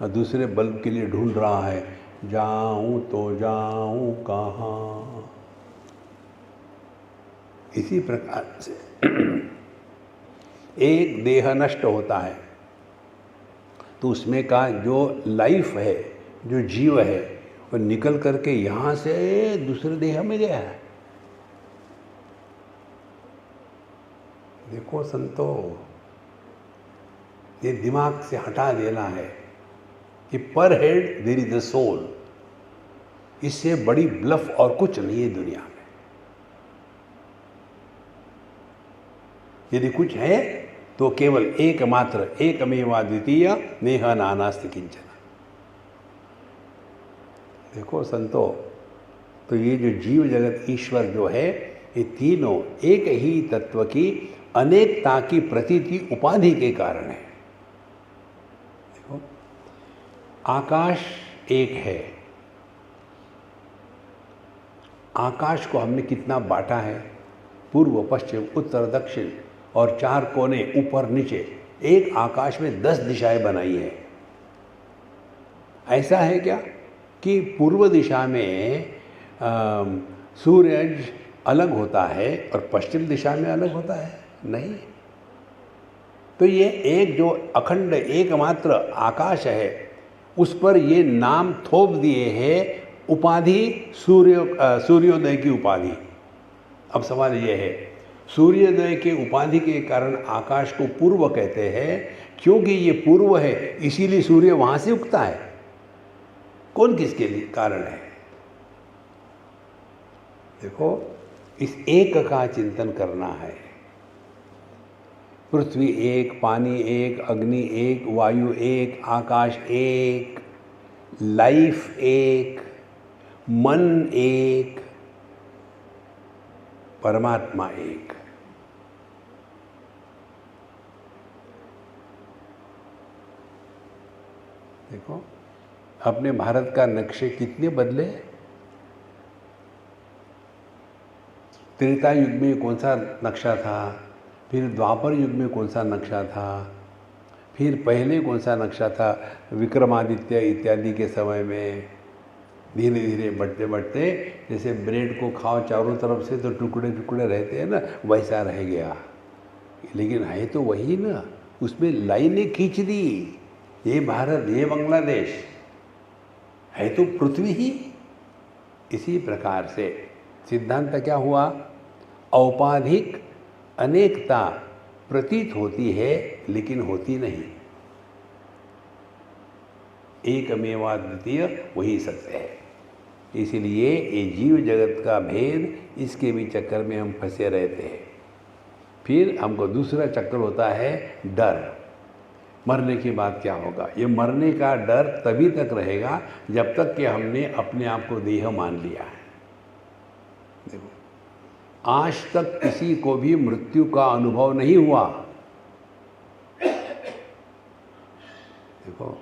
और दूसरे बल्ब के लिए ढूंढ रहा है, जाऊं तो जाऊं कहाँ। इसी प्रकार से एक देह नष्ट होता है तो उसमें का जो लाइफ है, जो जीव है, वो निकल करके यहाँ से दूसरे देह में गया है। देखो संतो, ये दिमाग से हटा देना है कि पर head there is the soul. इससे बड़ी ब्लफ और कुछ नहीं है दुनिया में। यदि कुछ है तो केवल एकमात्र एकमेवा द्वितीय नेह नानास्ति किंचन। देखो संतो, तो ये जो जीव जगत ईश्वर जो है, ये तीनों एक ही तत्व की अनेकता की प्रतीति उपाधि के कारण है। देखो, आकाश एक है, आकाश को हमने कितना बांटा है, पूर्व पश्चिम उत्तर दक्षिण और 4 कोने ऊपर नीचे, एक आकाश में 10 दिशाएं बनाई है। ऐसा है क्या कि पूर्व दिशा में सूरज अलग होता है और पश्चिम दिशा में अलग होता है? नहीं। तो ये एक जो अखंड एकमात्र आकाश है, उस पर ये नाम थोप दिए हैं उपाधि, सूर्योदय की उपाधि। अब सवाल ये है, सूर्योदय के उपाधि के कारण आकाश को पूर्व कहते हैं, क्योंकि ये पूर्व है इसीलिए सूर्य वहाँ से उगता है। कौन किसके लिए कारण है? देखो, इस एक का चिंतन करना है। पृथ्वी एक, पानी एक, अग्नि एक, वायु एक, आकाश एक, लाइफ एक, मन एक, परमात्मा एक। देखो, अपने भारत का नक्शे कितने बदले। त्रेता युग में कौन सा नक्शा था, फिर द्वापर युग में कौन सा नक्शा था, फिर पहले कौन सा नक्शा था विक्रमादित्य इत्यादि के समय में। धीरे धीरे बढ़ते बढ़ते, जैसे ब्रेड को खाओ चारों तरफ से तो टुकड़े टुकड़े रहते हैं ना, वैसा रह गया। लेकिन है तो वही ना, उसमें लाइनें खींच दी। ये भारत, ये बांग्लादेश है तो पृथ्वी ही। इसी प्रकार से सिद्धांत क्या हुआ, औपाधिक अनेकता प्रतीत होती है लेकिन होती नहीं। एकमेवा द्वितीय वही सत्य है। इसीलिए ये जीव जगत का भेद, इसके भी चक्कर में हम फंसे रहते हैं। फिर हमको दूसरा चक्कर होता है डर। मरने के बाद क्या होगा? ये मरने का डर तभी तक रहेगा जब तक कि हमने अपने आप को देह मान लिया है। देखो, आज तक किसी को भी मृत्यु का अनुभव नहीं हुआ। देखो,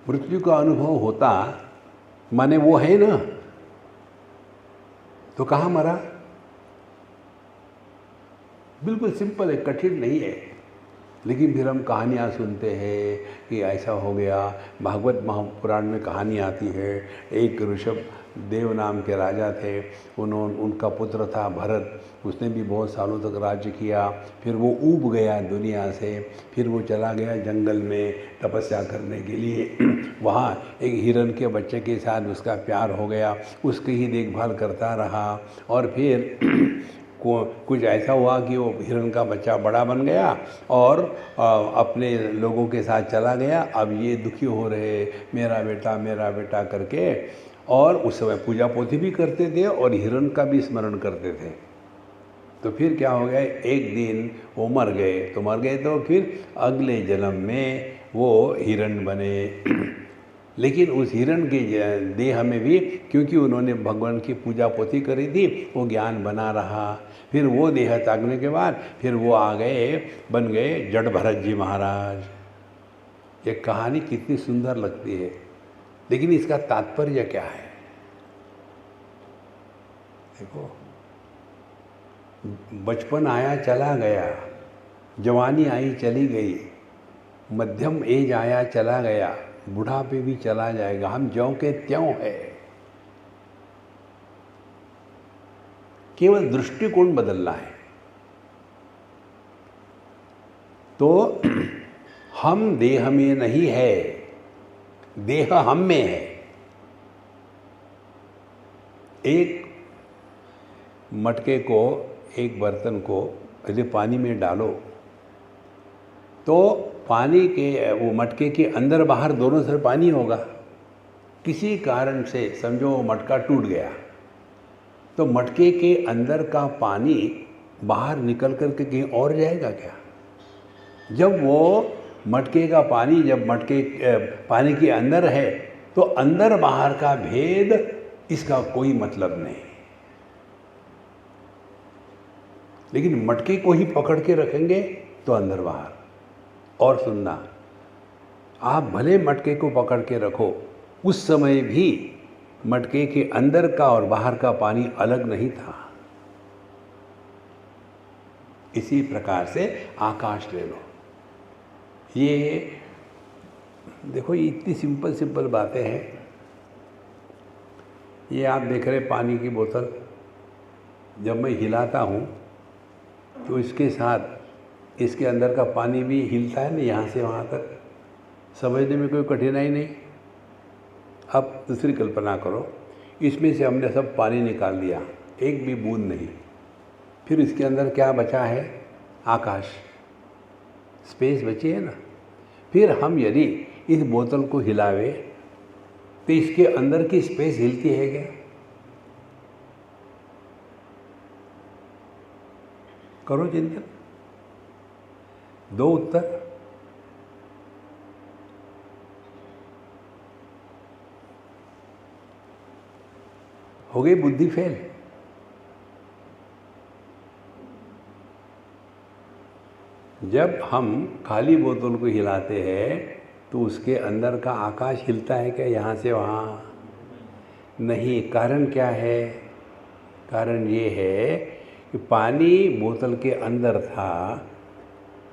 मृत्यु का अनुभव होता माने वो है ना, तो कहाँ मरा? बिल्कुल सिंपल है, कठिन नहीं है। लेकिन फिर हम कहानियाँ सुनते हैं कि ऐसा हो गया। भागवत महापुराण में कहानी आती है, एक ऋषभ देव नाम के राजा थे, उनका पुत्र था भरत। उसने भी बहुत सालों तक राज्य किया, फिर वो ऊब गया दुनिया से, फिर वो चला गया जंगल में तपस्या करने के लिए। वहाँ एक हिरण के बच्चे के साथ उसका प्यार हो गया, उसकी ही देखभाल करता रहा। और फिर कुछ ऐसा हुआ कि वो हिरण का बच्चा बड़ा बन गया और अपने लोगों के साथ चला गया। अब ये दुखी हो रहे, मेरा बेटा करके, और उस समय पूजा पोथी भी करते थे और हिरण का भी स्मरण करते थे। तो फिर क्या हो गया, एक दिन वो मर गए। तो फिर अगले जन्म में वो हिरण बने। लेकिन उस हिरण के देह में भी, क्योंकि उन्होंने भगवान की पूजा पोथी करी थी, वो ज्ञान बना रहा। फिर वो देह त्यागने के बाद फिर वो आ गए, बन गए जड़ भरत जी महाराज। ये कहानी कितनी सुंदर लगती है, लेकिन इसका तात्पर्य क्या है? देखो, बचपन आया चला गया, जवानी आई चली गई, मध्यम एज आया चला गया, बुढ़ापे भी चला जाएगा, हम ज्यों के त्यों है। केवल दृष्टिकोण बदलना है। तो हम देह में नहीं है, देह हम में है। एक मटके को, एक बर्तन को यदि पानी में डालो तो पानी के, वो मटके के अंदर बाहर दोनों तरफ पानी होगा। किसी कारण से समझो वो मटका टूट गया, तो मटके के अंदर का पानी बाहर निकल कर के कहीं और जाएगा क्या? जब वो मटके का पानी, जब मटके पानी के अंदर है, तो अंदर बाहर का भेद, इसका कोई मतलब नहीं। लेकिन मटके को ही पकड़ के रखेंगे तो अंदर बाहर। और सुनना, आप भले मटके को पकड़ के रखो, उस समय भी मटके के अंदर का और बाहर का पानी अलग नहीं था। इसी प्रकार से आकाश ले लो। ये देखो, ये इतनी सिंपल बातें हैं। ये आप देख रहे पानी की बोतल, जब मैं हिलाता हूँ तो इसके साथ इसके अंदर का पानी भी हिलता है ना, यहाँ से वहाँ तक। समझने में कोई कठिनाई नहीं। अब दूसरी कल्पना करो, इसमें से हमने सब पानी निकाल दिया, एक भी बूंद नहीं। फिर इसके अंदर क्या बचा है? आकाश, स्पेस बची है ना। फिर हम यदि इस बोतल को हिलावे तो इसके अंदर की स्पेस हिलती है क्या? करो चिंतन, दो उत्तर। हो गई बुद्धि फेल। जब हम खाली बोतल को हिलाते हैं तो उसके अंदर का आकाश हिलता है क्या यहाँ से वहाँ? नहीं। कारण क्या है? कारण ये है कि पानी बोतल के अंदर था,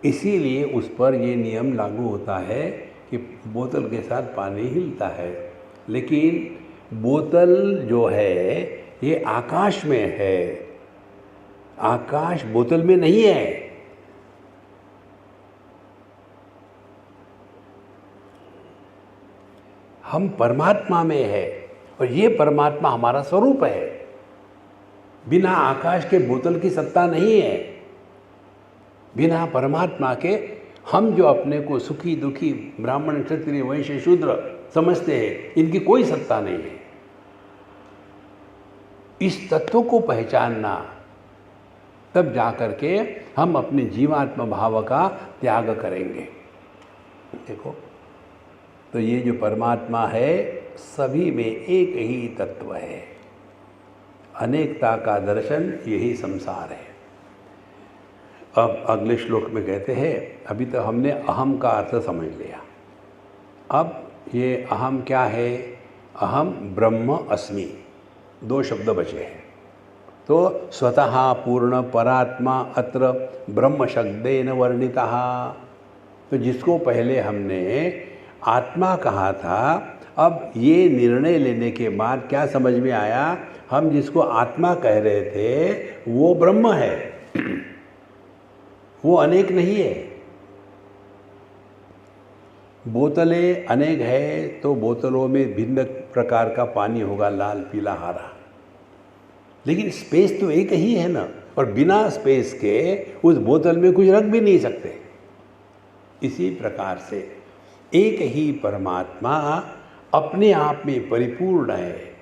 इसीलिए उस पर ये नियम लागू होता है कि बोतल के साथ पानी हिलता है। लेकिन बोतल जो है ये आकाश में है, आकाश बोतल में नहीं है। हम परमात्मा में है और ये परमात्मा हमारा स्वरूप है। बिना आकाश के बोतल की सत्ता नहीं है। बिना परमात्मा के हम जो अपने को सुखी दुखी, ब्राह्मण क्षत्रिय वैश्य शूद्र समझते हैं, इनकी कोई सत्ता नहीं है। इस तत्व को पहचानना, तब जाकर के हम अपने जीवात्म भाव का त्याग करेंगे। देखो, तो ये जो परमात्मा है सभी में एक ही तत्व है। अनेकता का दर्शन यही संसार है। अब अगले श्लोक में कहते हैं, अभी तो हमने अहम का अर्थ समझ लिया। अब ये अहम क्या है? अहम ब्रह्म अस्मि, दो शब्द बचे हैं। तो स्वतः पूर्ण परात्मा अत्र ब्रह्म शब्देन वर्णितः। तो जिसको पहले हमने आत्मा कहा था, अब ये निर्णय लेने के बाद क्या समझ में आया? हम जिसको आत्मा कह रहे थे वो ब्रह्म है, वो अनेक नहीं है। बोतलें अनेक है तो बोतलों में भिन्न प्रकार का पानी होगा, लाल पीला हरा, लेकिन स्पेस तो एक ही है ना। और बिना स्पेस के उस बोतल में कुछ रख भी नहीं सकते। इसी प्रकार से एक ही परमात्मा अपने आप में परिपूर्ण है,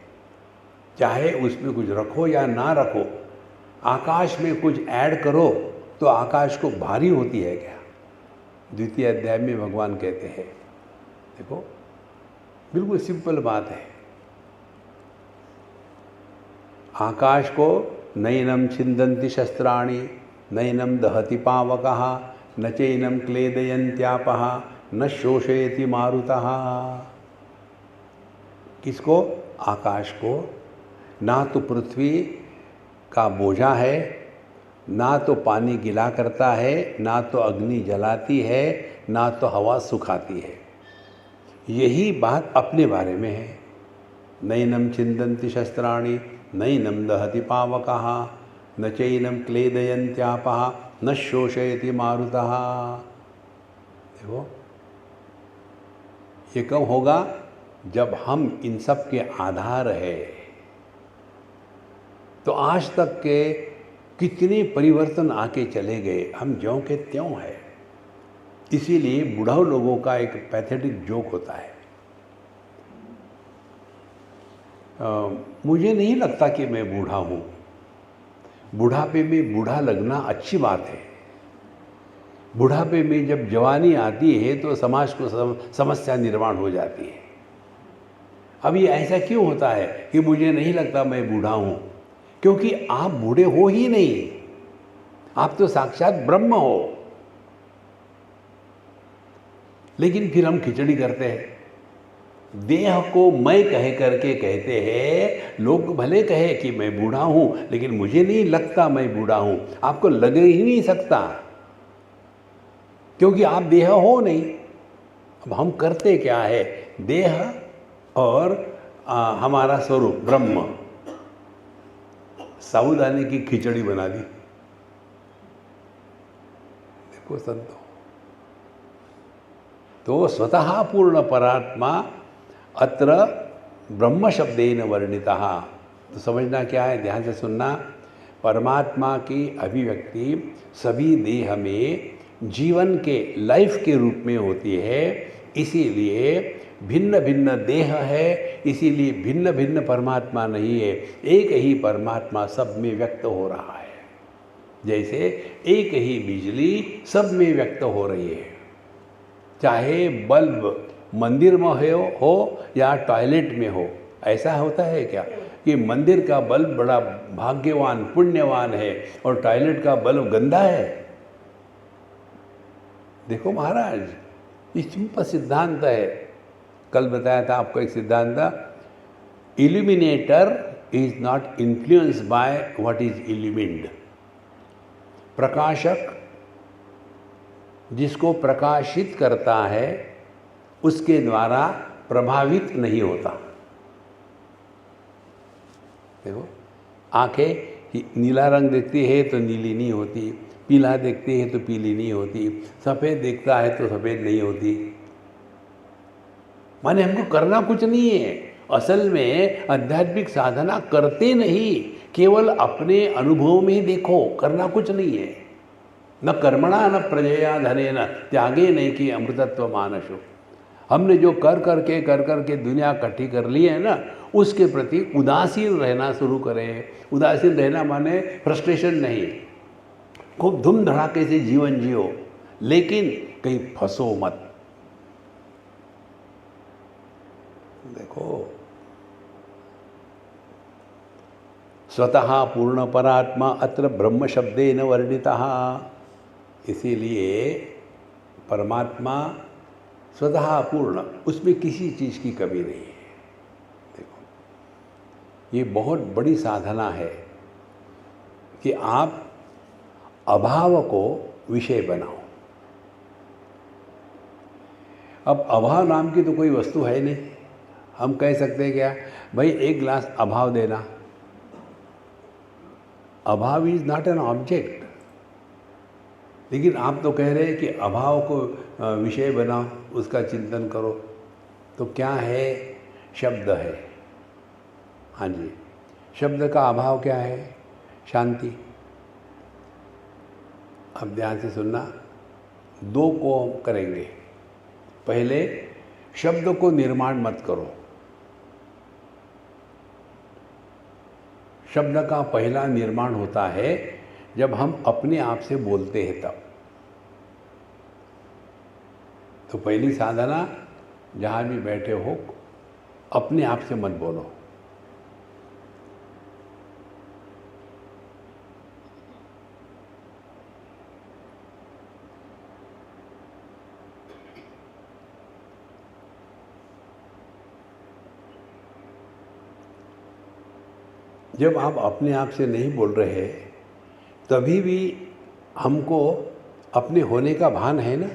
चाहे उसमें कुछ रखो या ना रखो। आकाश में कुछ ऐड करो तो आकाश को भारी होती है क्या? द्वितीय अध्याय में भगवान कहते हैं, देखो बिल्कुल सिंपल बात है। आकाश को नैनम छिंदन्ति शस्त्राणि नैनम दहति पावकः न चैनम क्लेदयन्त्यापः न शोषयति मारुतः। किसको? आकाश को। ना तो पृथ्वी का बोझा है, ना तो पानी गिला करता है, ना तो अग्नि जलाती है, ना तो हवा सुखाती है। यही बात अपने बारे में है। नैनम छिंदन्ति शस्त्राणि नैनम दहति पावकः न चैनम क्लेदयन्त्यापः न शोषयति मारुतः। देखो ये कब होगा? जब हम इन सब के आधार है। तो आज तक के कितने परिवर्तन आके चले गए, हम ज्यों के त्यों है। इसीलिए बुढ़ाऊ लोगों का एक पैथेटिक जोक होता है, मुझे नहीं लगता कि मैं बूढ़ा हूँ। बुढ़ापे में बूढ़ा लगना अच्छी बात है। बुढ़ापे में जब जवानी आती है तो समाज को समस्या निर्माण हो जाती है। अब ये ऐसा क्यों होता है कि मुझे नहीं लगता मैं बूढ़ा हूँ? क्योंकि आप बूढ़े हो ही नहीं, आप तो साक्षात ब्रह्म हो। लेकिन फिर हम खिचड़ी करते हैं। देह को मैं कह करके कहते हैं, लोग भले कहे कि मैं बूढ़ा हूँ लेकिन मुझे नहीं लगता मैं बूढ़ा हूँ। आपको लग ही नहीं सकता क्योंकि आप देह हो नहीं। अब हम करते क्या है? देह और हमारा स्वरूप ब्रह्म, साबूदाने की खिचड़ी बना दी। देखो संतो, तो स्वतः पूर्ण परात्मा अत्र ब्रह्म शब्देन वर्णितः। तो समझना क्या है, ध्यान से सुनना। परमात्मा की अभिव्यक्ति सभी देह में जीवन के लाइफ के रूप में होती है। इसीलिए भिन्न भिन्न देह है, इसीलिए भिन्न भिन्न परमात्मा नहीं है। एक ही परमात्मा सब में व्यक्त हो रहा है। जैसे एक ही बिजली सब में व्यक्त हो रही है। चाहे बल्ब मंदिर में हो या टॉयलेट में हो। ऐसा होता है क्या कि मंदिर का बल्ब बड़ा भाग्यवान पुण्यवान है और टॉयलेट का बल्ब गंदा है? देखो महाराज, ये सिंपल सिद्धांत है। कल बताया था आपको एक सिद्धांत, illuminator is not influenced by what is illumined. प्रकाशक जिसको प्रकाशित करता है उसके द्वारा प्रभावित नहीं होता। देखो, आंखें नीला रंग देखती है तो नीली नहीं होती, पीला देखती है तो पीली नहीं होती, सफ़ेद देखता है तो सफ़ेद नहीं होती। माने हमको करना कुछ नहीं है। असल में आध्यात्मिक साधना करते नहीं, केवल अपने अनुभव में देखो, करना कुछ नहीं है। न कर्मणा न प्रजया धनेन त्यागे नहीं कि अमृतत्व मानसो। हमने जो कर करके दुनिया इकट्ठी कर ली है ना, उसके प्रति उदासीन रहना शुरू करें। उदासीन रहना माने फ्रस्ट्रेशन नहीं, खूब धूम धड़ाके से जीवन जियो, लेकिन कहीं फंसो मत। देखो, स्वतः पूर्ण परात्मा अत्र ब्रह्म शब्देन वर्णितः। इसीलिए परमात्मा स्वतः पूर्ण, उसमें किसी चीज़ की कमी नहीं है। देखो, ये बहुत बड़ी साधना है कि आप अभाव को विषय बनाओ। अब अभाव नाम की तो कोई वस्तु है नहीं। हम कह सकते हैं क्या, भाई एक गिलास अभाव देना। अभाव इज नॉट एन ऑब्जेक्ट। लेकिन आप तो कह रहे हैं कि अभाव को विषय बनाओ, उसका चिंतन करो। तो क्या है? शब्द है। हाँ जी, शब्द का अभाव क्या है? शांति। अब ध्यान से सुनना, दो को हम करेंगे। पहले शब्द को निर्माण मत करो। शब्द का पहला निर्माण होता है जब हम अपने आप से बोलते हैं तब। तो पहली साधना, जहाँ भी बैठे हो अपने आप से मत बोलो। जब आप अपने आप से नहीं बोल रहे तभी भी हमको अपने होने का भान है ना।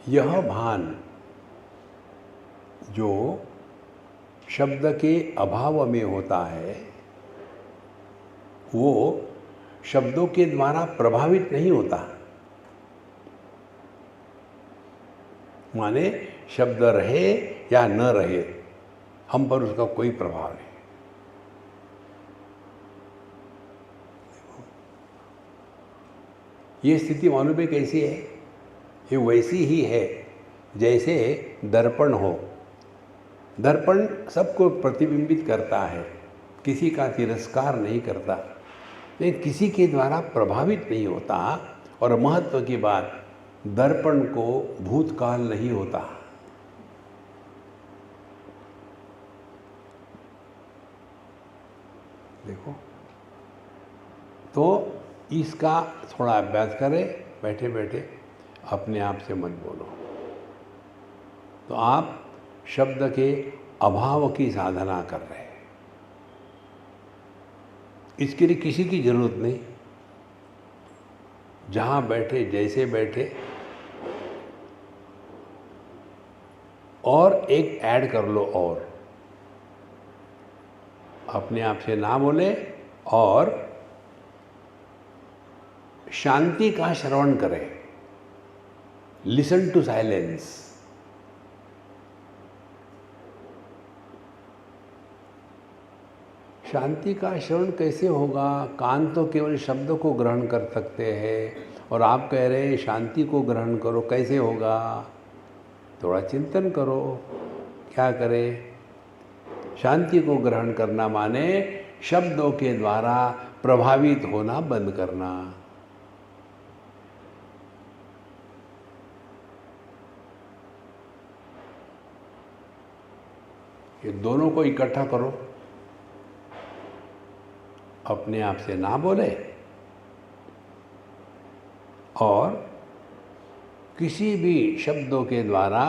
यह भान जो शब्द के अभाव में होता है वो शब्दों के द्वारा प्रभावित नहीं होता। माने शब्द रहे या न रहे, हम पर उसका कोई प्रभाव नहीं। ये स्थिति मालूम है कैसी है? ये वैसी ही है जैसे दर्पण हो। दर्पण सबको प्रतिबिंबित करता है, किसी का तिरस्कार नहीं करता, लेकिन किसी के द्वारा प्रभावित नहीं होता। और महत्व की बात, दर्पण को भूतकाल नहीं होता। देखो, तो इसका थोड़ा अभ्यास करें बैठे बैठे, अपने आप से मत बोलो। तो आप शब्द के अभाव की साधना कर रहे हैं। इसके लिए किसी की जरूरत नहीं। जहाँ बैठे जैसे बैठे, और एक ऐड कर लो, और अपने आप से ना बोले और शांति का श्रवण करें। Listen to silence. शांति का श्रवण कैसे होगा? कान तो केवल शब्द को ग्रहण कर सकते हैं और आप कह रहे हैं शांति को ग्रहण करो, कैसे होगा? थोड़ा चिंतन करो, क्या करें? शांति को ग्रहण करना माने शब्दों के द्वारा प्रभावित होना बंद करना। ये दोनों को इकट्ठा करो। अपने आप से ना बोले और किसी भी शब्दों के द्वारा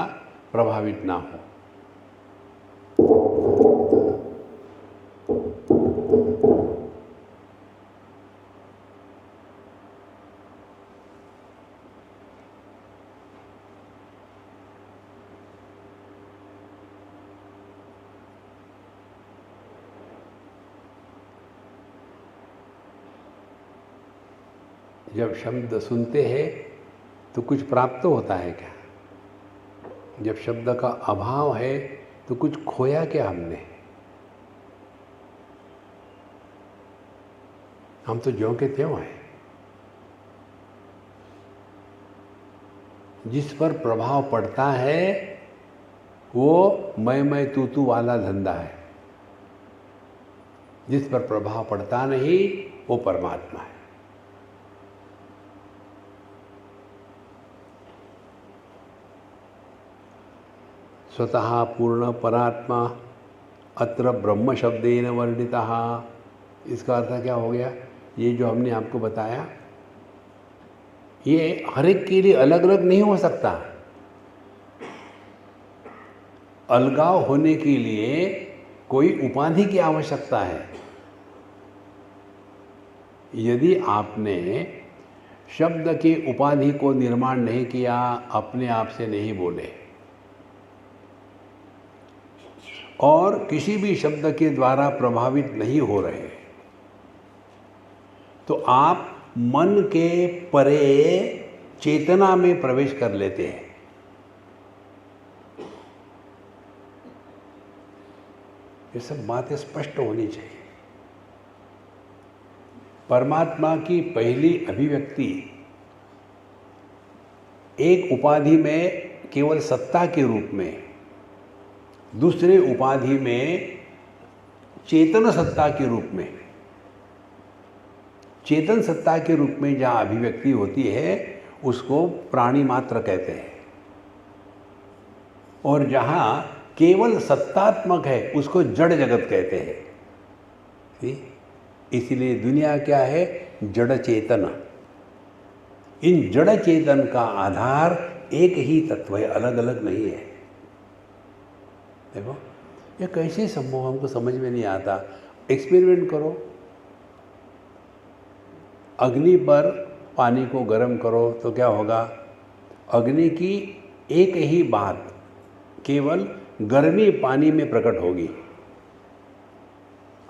प्रभावित ना हो। जब शब्द सुनते हैं तो कुछ प्राप्त होता है क्या? जब शब्द का अभाव है तो कुछ खोया क्या हमने? हम तो ज्यों के त्यों हैं। जिस पर प्रभाव पड़ता है वो मैं तू वाला धंधा है। जिस पर प्रभाव पड़ता नहीं वो परमात्मा है। स्वतः पूर्ण परात्मा अत्र ब्रह्म शब्देन वर्णितः। इसका अर्थ क्या हो गया? ये जो हमने आपको बताया ये हर एक के लिए अलग अलग नहीं हो सकता। अलगाव होने के लिए कोई उपाधि की आवश्यकता है। यदि आपने शब्द की उपाधि को निर्माण नहीं किया, अपने आप से नहीं बोले और किसी भी शब्द के द्वारा प्रभावित नहीं हो रहे, तो आप मन के परे चेतना में प्रवेश कर लेते हैं। ये सब बातें स्पष्ट होनी चाहिए। परमात्मा की पहली अभिव्यक्ति एक उपाधि में केवल सत्ता के रूप में, दूसरे उपाधि में चेतन सत्ता के रूप में। चेतन सत्ता के रूप में जहाँ अभिव्यक्ति होती है उसको प्राणी मात्र कहते हैं, और जहाँ केवल सत्तात्मक है उसको जड़ जगत कहते हैं। ठीक? इसलिए दुनिया क्या है? जड़ चेतन। इन जड़ चेतन का आधार एक ही तत्व है, अलग अलग नहीं है। देखो ये कैसे संभव, हमको समझ में नहीं आता। एक्सपेरिमेंट करो, अग्नि पर पानी को गर्म करो तो क्या होगा? अग्नि की एक ही बात केवल गर्मी पानी में प्रकट होगी।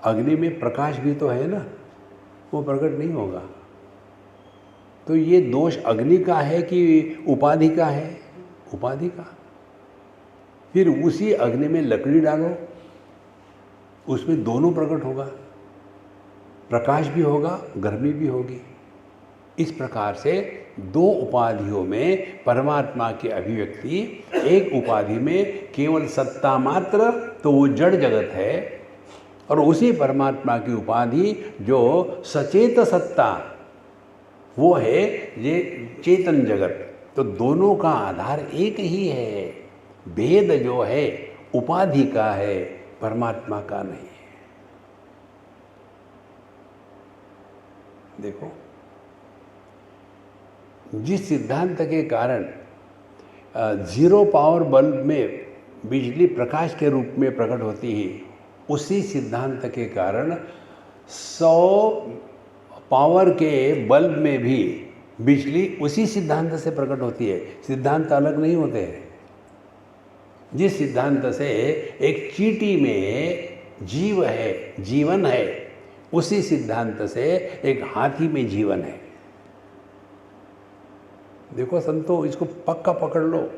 अग्नि में प्रकाश भी तो है ना, वो प्रकट नहीं होगा। तो ये दोष अग्नि का है कि उपाधि का है? उपाधि का। फिर उसी अग्नि में लकड़ी डालो, उसमें दोनों प्रकट होगा, प्रकाश भी होगा, गर्मी भी होगी। इस प्रकार से दो उपाधियों में परमात्मा की अभिव्यक्ति, एक उपाधि में केवल सत्ता मात्र, तो वो जड़ जगत है, और उसी परमात्मा की उपाधि जो सचेत सत्ता, वो है ये चेतन जगत। तो दोनों का आधार एक ही है। भेद जो है उपाधि का है, परमात्मा का नहीं है। देखो, जिस सिद्धांत के कारण जीरो पावर बल्ब में बिजली प्रकाश के रूप में प्रकट होती है, उसी सिद्धांत के कारण 100 पावर के बल्ब में भी बिजली उसी सिद्धांत से प्रकट होती है। सिद्धांत अलग नहीं होते हैं। जिस सिद्धांत से एक चींटी में जीव है, जीवन है, उसी सिद्धांत से एक हाथी में जीवन है। देखो संतो, इसको पक्का पकड़ लो।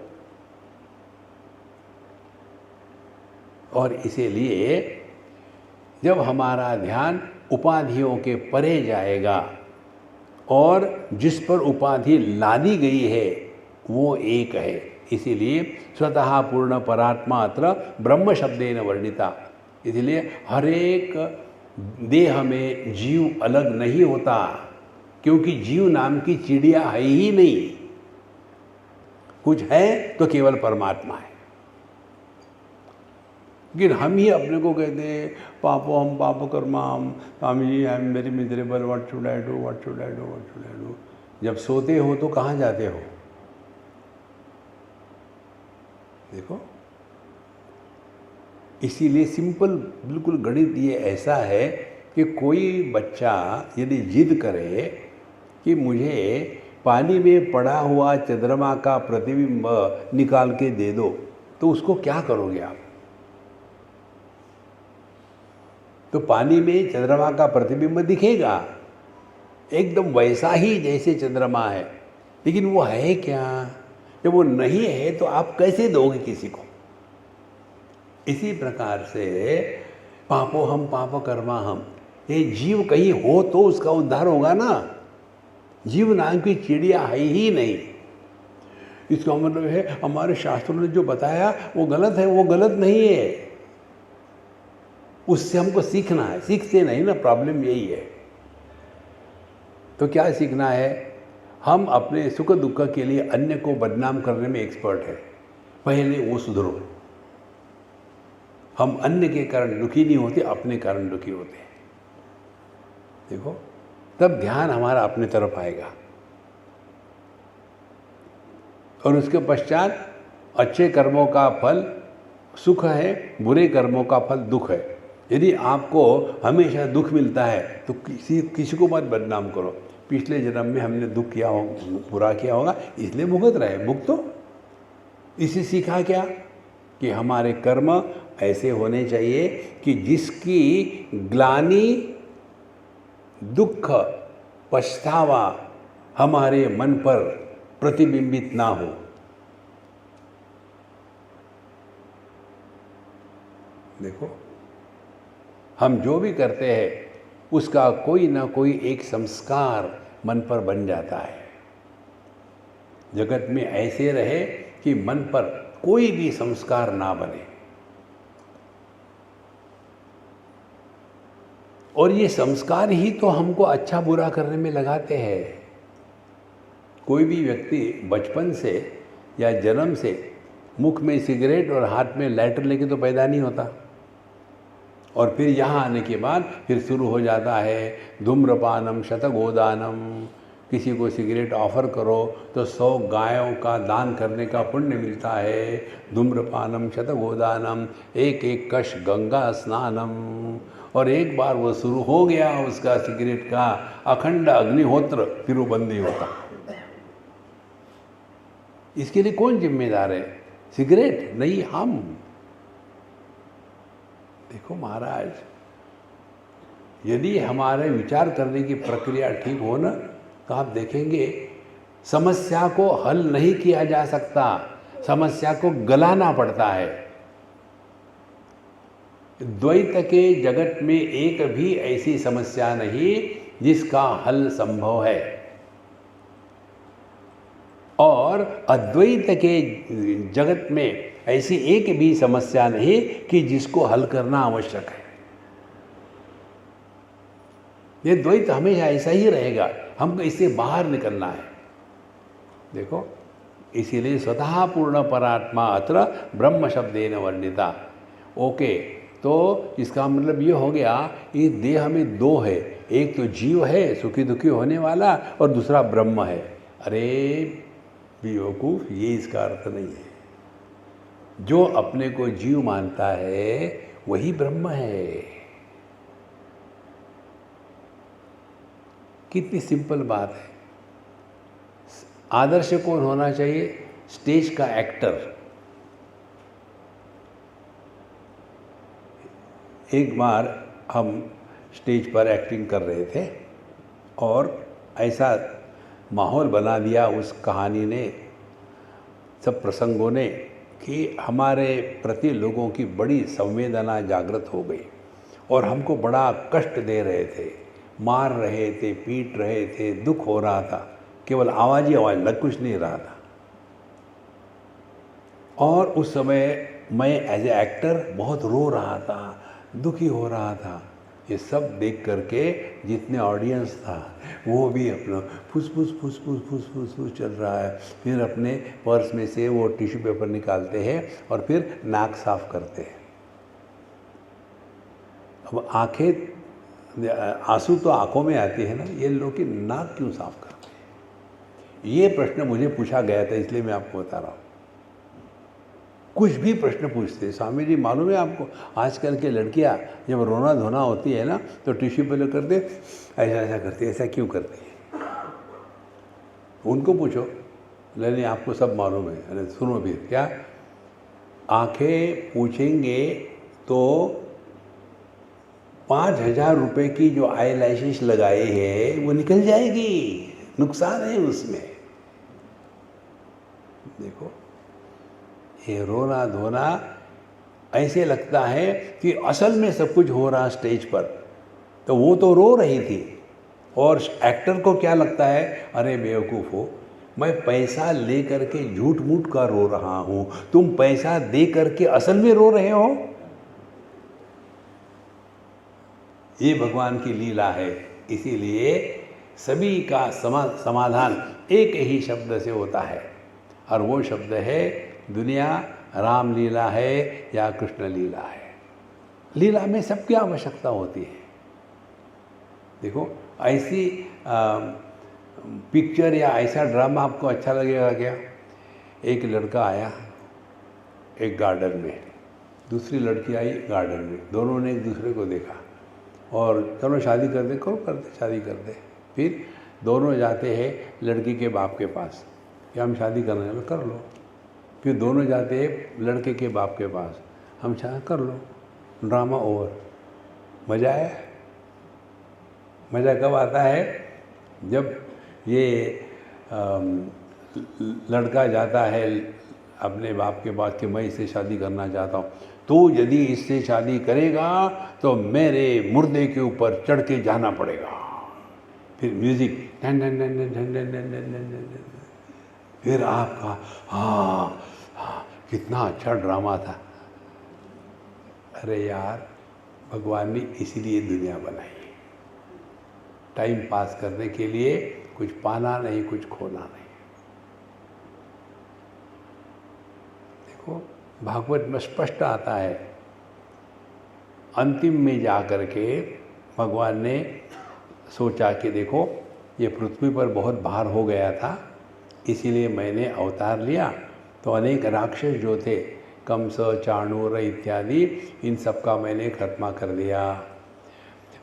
और इसीलिए जब हमारा ध्यान उपाधियों के परे जाएगा और जिस पर उपाधि लादी गई है वो एक है, इसीलिए स्वतः पूर्ण परात्मा अत्र ब्रह्म शब्देन वर्णिता। इसलिए हर एक देह में जीव अलग नहीं होता, क्योंकि जीव नाम की चिड़िया है ही नहीं। कुछ है तो केवल परमात्मा है। लेकिन हम ही अपने को कहते हैं पापो हम पाप कर्माम, Swami ji I am very miserable, what should I do, what should I do, what should I do. जब सोते हो तो कहाँ जाते हो? देखो, इसीलिए सिंपल बिल्कुल गणित ये ऐसा है कि कोई बच्चा यदि जिद करे कि मुझे पानी में पड़ा हुआ चंद्रमा का प्रतिबिंब निकाल के दे दो, तो उसको क्या करोगे आप? तो पानी में चंद्रमा का प्रतिबिंब दिखेगा एकदम वैसा ही जैसे चंद्रमा है, लेकिन वो है क्या? जब वो नहीं है तो आप कैसे दोगे किसी को? इसी प्रकार से पापो हम पाप कर्मा हम, ये जीव कहीं हो तो उसका उद्धार होगा ना। जीव नाम की चिड़िया है ही नहीं। इसका मतलब है हमारे शास्त्रों ने जो बताया वो गलत है, वो गलत नहीं है। उससे हमको सीखना है, सीखते नहीं ना, प्रॉब्लम यही है। तो क्या सीखना है? हम अपने सुख दुख के लिए अन्य को बदनाम करने में एक्सपर्ट है, पहले वो सुधरो। हम अन्य के कारण दुखी नहीं होते, अपने कारण दुखी होते हैं। देखो, तब ध्यान हमारा अपने तरफ आएगा। और उसके पश्चात अच्छे कर्मों का फल सुख है, बुरे कर्मों का फल दुख है। यदि आपको हमेशा दुख मिलता है तो किसी को मत बदनाम करो। पिछले जन्म में हमने दुख किया हो, बुरा किया होगा, इसलिए भुगत रहे, भुगतो। इसे सीखा क्या? कि हमारे कर्म ऐसे होने चाहिए कि जिसकी ग्लानि, दुख, पछतावा हमारे मन पर प्रतिबिंबित ना हो। देखो, हम जो भी करते हैं उसका कोई ना कोई एक संस्कार मन पर बन जाता है। जगत में ऐसे रहे कि मन पर कोई भी संस्कार ना बने। और ये संस्कार ही तो हमको अच्छा बुरा करने में लगाते हैं। कोई भी व्यक्ति बचपन से या जन्म से मुख में सिगरेट और हाथ में लाइटर लेके तो पैदा नहीं होता, और फिर यहाँ आने के बाद फिर शुरू हो जाता है धूम्रपानम शतगोदानम। किसी को सिगरेट ऑफर करो तो 100 गायों का दान करने का पुण्य मिलता है। धूम्रपानम शतगोदानम, एक एक कश गंगा स्नानम। और एक बार वो शुरू हो गया उसका सिगरेट का अखंड अग्निहोत्र, फिर वो बंद नहीं होता। इसके लिए कौन जिम्मेदार है? सिगरेट नहीं, हम। देखो महाराज, यदि हमारे विचार करने की प्रक्रिया ठीक हो ना, तो आप देखेंगे समस्या को हल नहीं किया जा सकता, समस्या को गलाना पड़ता है। द्वैत के जगत में एक भी ऐसी समस्या नहीं जिसका हल संभव है, और अद्वैत के जगत में ऐसी एक भी समस्या नहीं कि जिसको हल करना आवश्यक है। ये द्वैत हमेशा ऐसा ही रहेगा, हमको इससे बाहर निकलना है। देखो, इसीलिए स्वतः पूर्ण परात्मा अत्र ब्रह्म शब्देन वर्णिता। ओके, तो इसका मतलब ये हो गया कि देह में दो है, एक तो जीव है सुखी दुखी होने वाला, और दूसरा ब्रह्म है। अरे बेवकूफ, ये इसका अर्थ नहीं है। जो अपने को जीव मानता है वही ब्रह्म है। कितनी सिंपल बात है। आदर्श कौन होना चाहिए? स्टेज का एक्टर। एक बार हम स्टेज पर एक्टिंग कर रहे थे और ऐसा माहौल बना दिया उस कहानी ने, सब प्रसंगों ने, कि हमारे प्रति लोगों की बड़ी संवेदना जागृत हो गई और हमको बड़ा कष्ट दे रहे थे, मार रहे थे, पीट रहे थे, दुख हो रहा था, केवल आवाज़ ही आवाज़, लग कुछ नहीं रहा था। और उस समय मैं एज ए एक्टर बहुत रो रहा था, दुखी हो रहा था। ये सब देख करके जितने ऑडियंस था वो भी अपना फुस फुस फुस फुस फुस फुस फुस चल रहा है। फिर अपने पर्स में से वो टिश्यू पेपर निकालते हैं और फिर नाक साफ करते हैं। अब आंखें, आंसू तो आंखों में आती है ना, ये लोग की नाक क्यों साफ करते हैं? ये प्रश्न मुझे पूछा गया था, इसलिए मैं आपको बता रहा हूँ। कुछ भी प्रश्न पूछते, स्वामी जी मालूम है आपको, आजकल के लड़कियां जब रोना धोना होती है ना तो टिश्यू पेपर करते ऐसा ऐसा करती है, ऐसा क्यों करती है? उनको पूछो, नहीं आपको सब मालूम है। अरे सुनो भी, क्या आंखें पूछेंगे तो 5,000 रुपये की जो आई लैशेस लगाए हैं वो निकल जाएगी, नुकसान है उसमें। देखो, ये रोना धोना ऐसे लगता है कि असल में सब कुछ हो रहा स्टेज पर, तो वो तो रो रही थी और एक्टर को क्या लगता है, अरे बेवकूफ़ हो, मैं पैसा ले करके झूठ मूठ का रो रहा हूँ, तुम पैसा दे करके असल में रो रहे हो। ये भगवान की लीला है। इसीलिए सभी का समाधान एक ही शब्द से होता है, और वो शब्द है दुनिया राम लीला है या कृष्ण लीला है। लीला में सबकी आवश्यकता होती है। देखो, ऐसी पिक्चर या ऐसा ड्रामा आपको अच्छा लगेगा क्या? एक लड़का आया एक गार्डन में, दूसरी लड़की आई गार्डन में, दोनों ने एक दूसरे को देखा और चलो शादी कर दे, करो कर दे, शादी कर दे। फिर दोनों जाते हैं लड़की के बाप के पास कि हम शादी करने में, कर लो। फिर दोनों जाते हैं लड़के के बाप के पास, हम शादी कर लो। Drama over. मज़ा आया? मज़ा कब आता है? जब ये लड़का जाता है अपने बाप के पास कि मैं इससे शादी करना चाहता हूँ, तू यदि इससे शादी करेगा तो मेरे मुर्दे के ऊपर चढ़ के जाना पड़ेगा। फिर music done done done done done done done done done done. फिर आपका हाँ, कितना अच्छा ड्रामा था। अरे यार, भगवान ने इसीलिए दुनिया बनाई, टाइम पास करने के लिए, कुछ पाना नहीं, कुछ खोना नहीं। देखो भागवत में स्पष्ट आता है, अंतिम में जा कर के भगवान ने सोचा कि देखो ये पृथ्वी पर बहुत भार हो गया था, इसीलिए मैंने अवतार लिया। तो अनेक राक्षस जो थे, कंस, चाणूर इत्यादि, इन सब का मैंने खात्मा कर दिया।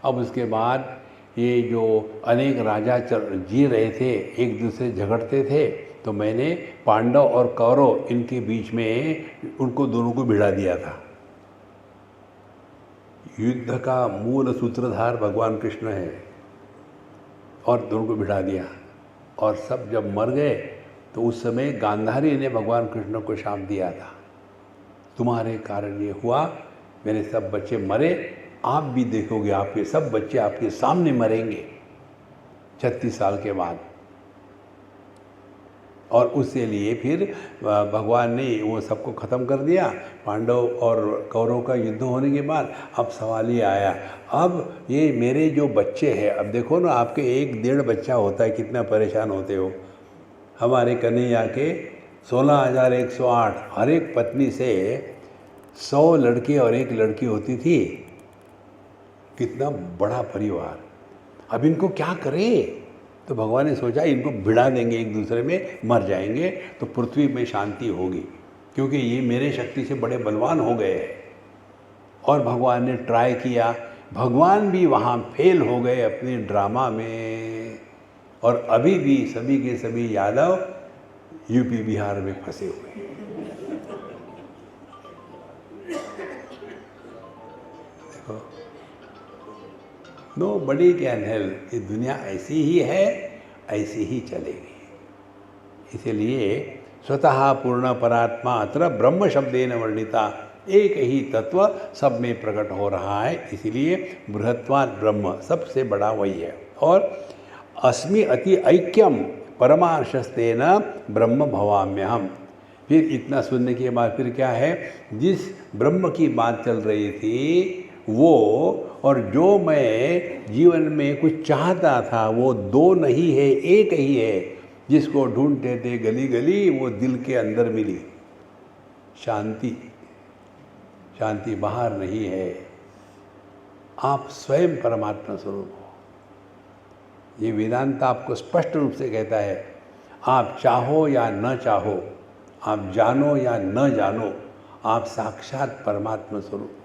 अब उसके बाद ये जो अनेक राजा जी रहे थे, एक दूसरे झगड़ते थे, तो मैंने पांडव और कौरव इनके बीच में उनको दोनों को भिड़ा दिया था। युद्ध का मूल सूत्रधार भगवान कृष्ण है, और दोनों को भिड़ा दिया। और सब जब मर गए तो उस समय गांधारी ने भगवान कृष्ण को शाप दिया था, तुम्हारे कारण ये हुआ, मेरे सब बच्चे मरे, आप भी देखोगे, आपके सब बच्चे आपके सामने मरेंगे 36 साल के बाद। और उससे लिए फिर भगवान ने वो सबको ख़त्म कर दिया। पांडव और कौरव का युद्ध होने के बाद अब सवाल ये आया, अब ये मेरे जो बच्चे हैं, अब देखो ना, आपके 1-1.5 बच्चा होता है, कितना परेशान होते हो। हमारे कन्हैया के 16,108, हर एक पत्नी से 100 लड़के और 1 लड़की होती थी। कितना बड़ा परिवार, अब इनको क्या करें? तो भगवान ने सोचा इनको भिड़ा देंगे, एक दूसरे में मर जाएंगे, तो पृथ्वी में शांति होगी, क्योंकि ये मेरे शक्ति से बड़े बलवान हो गए हैं। और भगवान ने ट्राई किया, भगवान भी वहाँ फेल हो गए अपने ड्रामा में, और अभी भी सभी के सभी यादव यूपी बिहार में फंसे हुए हैं। देखो, नो बडी कैन हेल्प, ये दुनिया ऐसी ही है, ऐसी ही चलेगी। इसीलिए स्वतः पूर्ण परात्मा अत्र ब्रह्म शब्देन वर्णिता, एक ही तत्व सब में प्रकट हो रहा है, इसीलिए बृहत्वात् ब्रह्म, सबसे बड़ा वही है। और अस्मि अति ऐक्यम परमार्शस्तेन ब्रह्म भवाम्यहम। फिर इतना सुनने के बाद फिर क्या है, जिस ब्रह्म की बात चल रही थी वो, और जो मैं जीवन में कुछ चाहता था, वो दो नहीं है, एक ही है, जिसको ढूंढते थे गली गली, वो दिल के अंदर मिली। शांति, शांति बाहर नहीं है, आप स्वयं परमात्मा स्वरूप हो। ये वेदांत आपको स्पष्ट रूप से कहता है, आप चाहो या न चाहो, आप जानो या न जानो, आप साक्षात परमात्मा स्वरूप हो।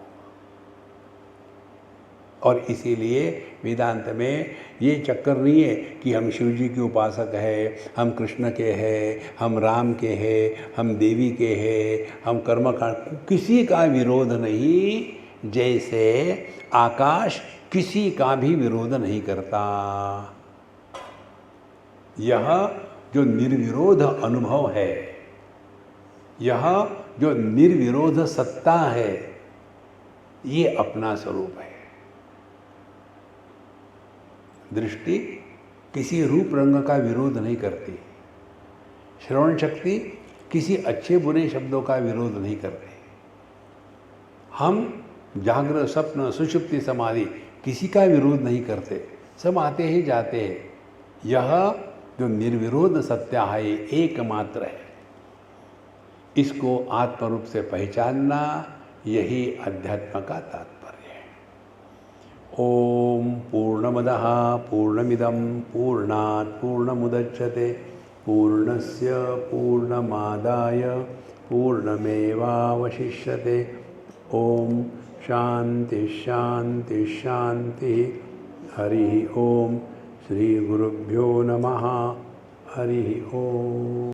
और इसीलिए वेदांत में ये चक्कर नहीं है कि हम शिव जी के उपासक हैं, हम कृष्ण के हैं, हम राम के हैं, हम देवी के हैं, हम कर्मकांड, किसी का विरोध नहीं। जैसे आकाश किसी का भी विरोध नहीं करता। यह जो निर्विरोध अनुभव है, यह जो निर्विरोध सत्ता है, ये अपना स्वरूप है। दृष्टि किसी रूप रंग का विरोध नहीं करती, श्रवण शक्ति किसी अच्छे बुरे शब्दों का विरोध नहीं करती, हम जागृत स्वप्न सुषुप्ति समाधि किसी का विरोध नहीं करते, सब आते ही जाते हैं। यह जो निर्विरोध सत्य है, ये एकमात्र है। इसको आत्मरूप से पहचानना, यही अध्यात्म का तात्पर्य है। ओम पूर्णमदः पूर्णमिदं पूर्णात् पूर्णमुदच्यते पूर्णस्य पूर्णमादाय पूर्णमेवावशिष्यते। ओम शांति शांति शांति। हरि ओम। श्री गुरुभ्यो नमः। हरि ओम।